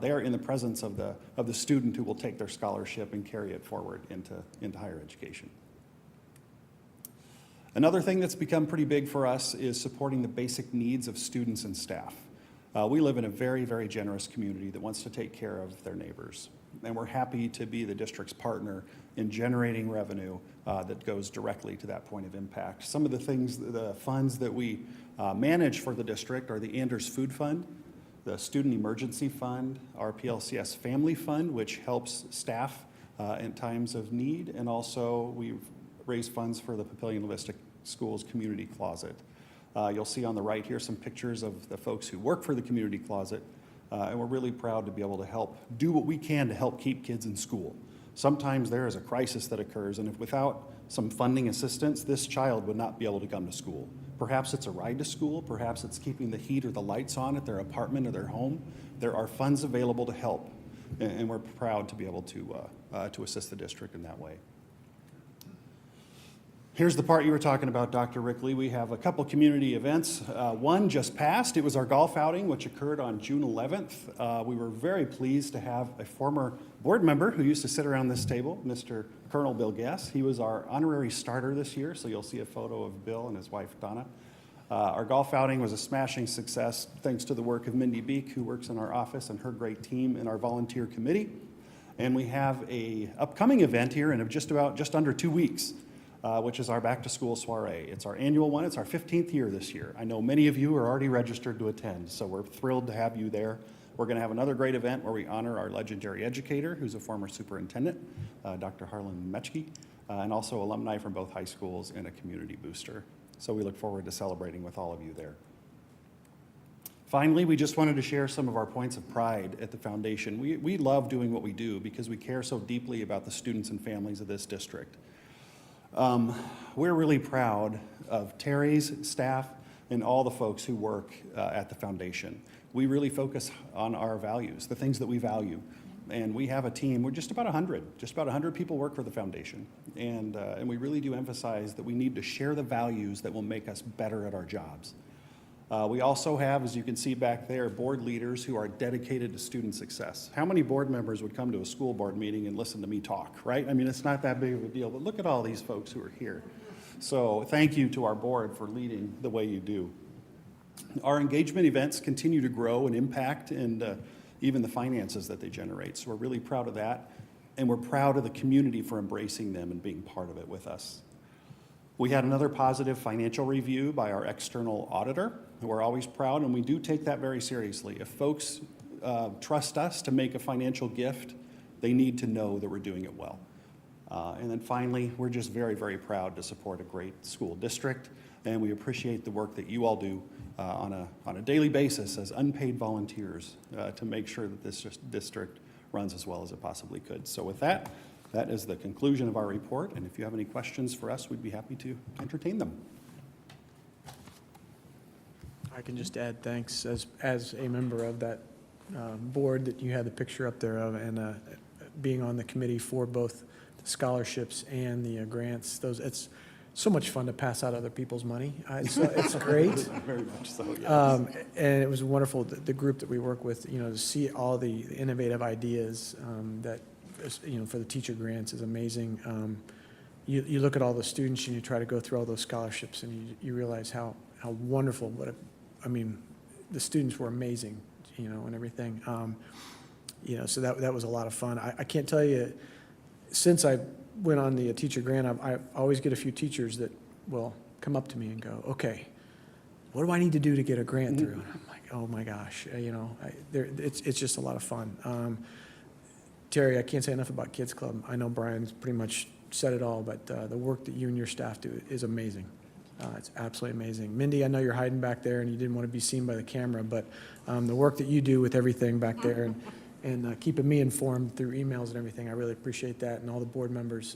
there in the presence of the student who will take their scholarship and carry it forward into higher education. Another thing that's become pretty big for us is supporting the basic needs of students and staff. We live in a very, very generous community that wants to take care of their neighbors. And we're happy to be the district's partner in generating revenue that goes directly to that point of impact. Some of the funds that we manage for the district are the Anders Food Fund, the Student Emergency Fund, our PLCS Family Fund, which helps staff in times of need, and also we've raised funds for the Papillion La Vista Schools Community Closet. You'll see on the right here some pictures of the folks who work for the Community Closet, and we're really proud to be able to help do what we can to help keep kids in school. Sometimes there is a crisis that occurs, and if without some funding assistance, this child would not be able to come to school. Perhaps it's a ride to school, perhaps it's keeping the heat or the lights on at their apartment or their home. There are funds available to help, and we're proud to be able to assist the district in that way. Here's the part you were talking about, Dr. Rickley. We have a couple community events. One just passed. It was our golf outing, which occurred on June 11th. We were very pleased to have a former board member who used to sit around this table, Mr. Colonel Bill Guess. He was our honorary starter this year, so you'll see a photo of Bill and his wife, Donna. Our golf outing was a smashing success thanks to the work of Mindy Beek, who works in our office, and her great team in our volunteer committee. And we have a upcoming event here in just under 2 weeks. Which is our back-to-school soiree. It's our annual one. It's our 15th year this year. I know many of you are already registered to attend, so we're thrilled to have you there. We're going to have another great event where we honor our legendary educator, who's a former superintendent, Dr. Harlan Metchke, and also alumni from both high schools and a community booster. So we look forward to celebrating with all of you there. Finally, we just wanted to share some of our points of pride at the foundation. We love doing what we do because we care so deeply about the students and families of this district. We're really proud of Terry's staff and all the folks who work at the foundation. We really focus on our values, the things that we value. And we have a team, we're just about 100 people work for the foundation. And we really do emphasize that we need to share the values that will make us better at our jobs. We also have, as you can see back there, board leaders who are dedicated to student success. How many board members would come to a school board meeting and listen to me talk, right? I mean, it's not that big of a deal, but look at all these folks who are here. So thank you to our board for leading the way you do. Our engagement events continue to grow and impact and even the finances that they generate. So we're really proud of that. And we're proud of the community for embracing them and being part of it with us. We had another positive financial review by our external auditor. We're always proud, and we do take that very seriously. If folks trust us to make a financial gift, they need to know that we're doing it well. And then finally, we're just very, very proud to support a great school district, and we appreciate the work that you all do on a daily basis as unpaid volunteers to make sure that this district runs as well as it possibly could. So with that, that is the conclusion of our report, and if you have any questions for us, we'd be happy to entertain them. I can just add thanks as a member of that board that you had the picture up there of, and being on the committee for both the scholarships and the grants. It's so much fun to pass out other people's money. It's great. Very much so, yes. And it was wonderful, the group that we work with, to see all the innovative ideas that, for the teacher grants is amazing. You look at all the students and you try to go through all those scholarships and you realize how wonderful, the students were amazing, and everything. So that was a lot of fun. I can't tell you, since I went on the teacher grant, I always get a few teachers that will come up to me and go, okay, what do I need to do to get a grant through? And I'm like, oh my gosh, it's just a lot of fun. Terry, I can't say enough about Kids Club. I know Brian's pretty much said it all, but the work that you and your staff do is amazing. It's absolutely amazing. Mindy, I know you're hiding back there and you didn't want to be seen by the camera, but the work that you do with everything back there and keeping me informed through emails and everything, I really appreciate that, and all the board members.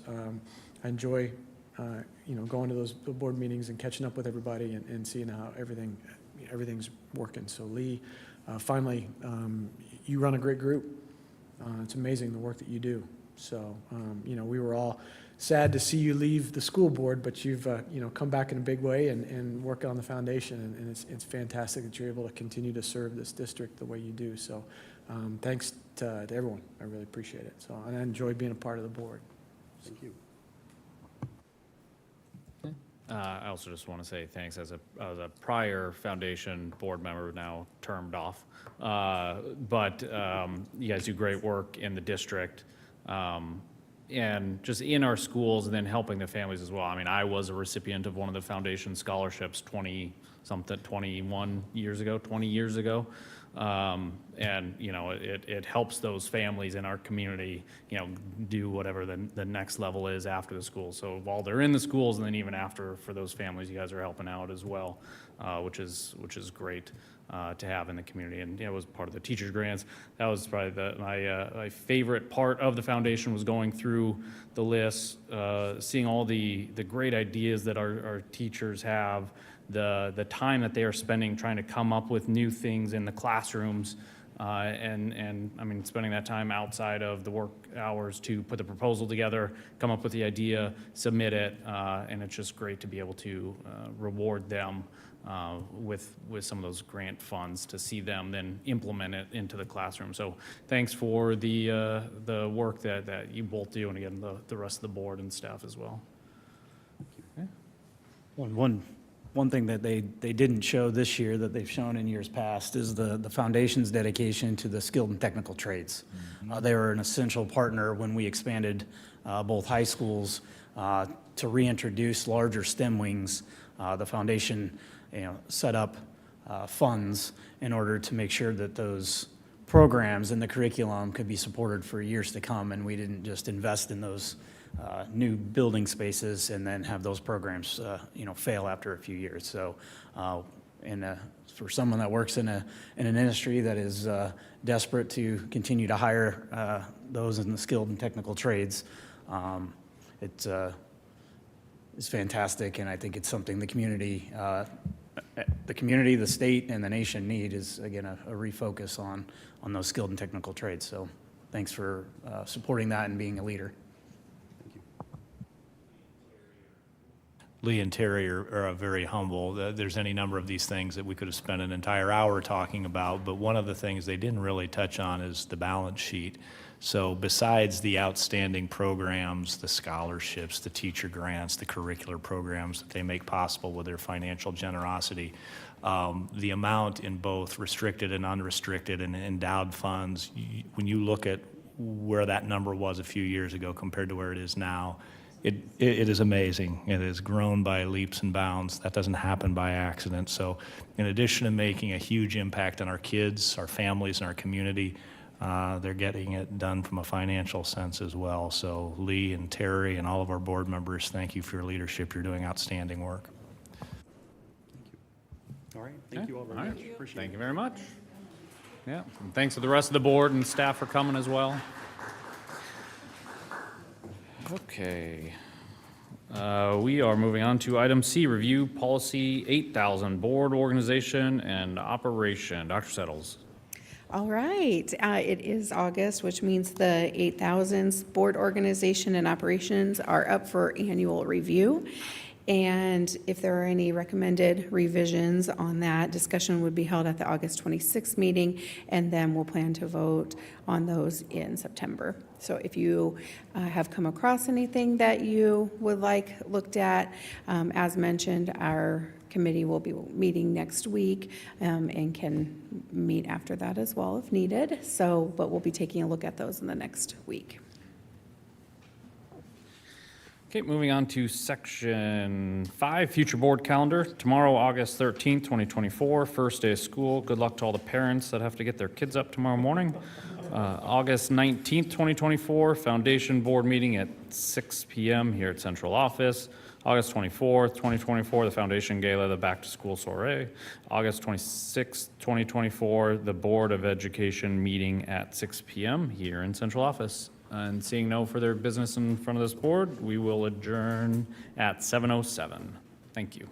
I enjoy, going to those board meetings and catching up with everybody and seeing how everything's working. So Lee, finally, you run a great group. It's amazing the work that you do. So, we were all sad to see you leave the school board, but you've, come back in a big way and work on the foundation, and it's fantastic that you're able to continue to serve this district the way you do. So, thanks to everyone. I really appreciate it. So, and I enjoy being a part of the board. Thank you. I also just want to say thanks as a prior foundation board member, now termed off. But you guys do great work in the district and just in our schools, and then helping the families as well. I mean, I was a recipient of one of the foundation scholarships 20 years ago. And, it helps those families in our community, do whatever the next level is after the school. So while they're in the schools and then even after, for those families, you guys are helping out as well, which is great to have in the community. And it was part of the teachers grants. That was probably my favorite part of the foundation, was going through the list, seeing all the great ideas that our teachers have, the time that they are spending trying to come up with new things in the classrooms, and I mean, spending that time outside of the work hours to put the proposal together, come up with the idea, submit it, and it's just great to be able to reward them with some of those grant funds to see them then implement it into the classroom. So thanks for the work that you both do, and again, the rest of the board and staff as well. One thing that they didn't show this year that they've shown in years past is the foundation's dedication to the skilled and technical trades. They were an essential partner when we expanded both high schools to reintroduce larger STEM wings. The foundation, set up funds in order to make sure that those programs in the curriculum could be supported for years to come, and we didn't just invest in those new building spaces and then have those programs, fail after a few years. So, for someone that works in an industry that is desperate to continue to hire those in the skilled and technical trades, it's fantastic, and I think it's something the community, the state, and the nation need is, again, a refocus on those skilled and technical trades. So thanks for supporting that and being a leader. Lee and Terry are very humble. There's any number of these things that we could have spent an entire hour talking about, but one of the things they didn't really touch on is the balance sheet. So besides the outstanding programs, the scholarships, the teacher grants, the curricular programs that they make possible with their financial generosity, the amount in both restricted and unrestricted and endowed funds, when you look at where that number was a few years ago compared to where it is now, it is amazing. It has grown by leaps and bounds. That doesn't happen by accident. So in addition to making a huge impact on our kids, our families, and our community, they're getting it done from a financial sense as well. So Lee and Terry and all of our board members, thank you for your leadership. You're doing outstanding work. All right, thank you all very much. Appreciate it. Thank you very much. Yeah, and thanks to the rest of the board and staff for coming as well. Okay. We are moving on to item C, review policy 8000, board organization and operation. Dr. Settles. All right, it is August, which means the 8000's board organization and operations are up for annual review. And if there are any recommended revisions on that, discussion would be held at the August 26th meeting, and then we'll plan to vote on those in September. So if you have come across anything that you would like looked at, as mentioned, our committee will be meeting next week and can meet after that as well if needed. So, but we'll be taking a look at those in the next week. Okay, moving on to section 5, future board calendar. Tomorrow, August 13th, 2024, first day of school. Good luck to all the parents that have to get their kids up tomorrow morning. August 19th, 2024, foundation board meeting at 6 p.m. here at central office. August 24th, 2024, the foundation gala, the back to school soiree. August 26th, 2024, the Board of Education meeting at 6 p.m. here in central office. And seeing no further business in front of this board, we will adjourn at 7:07. Thank you.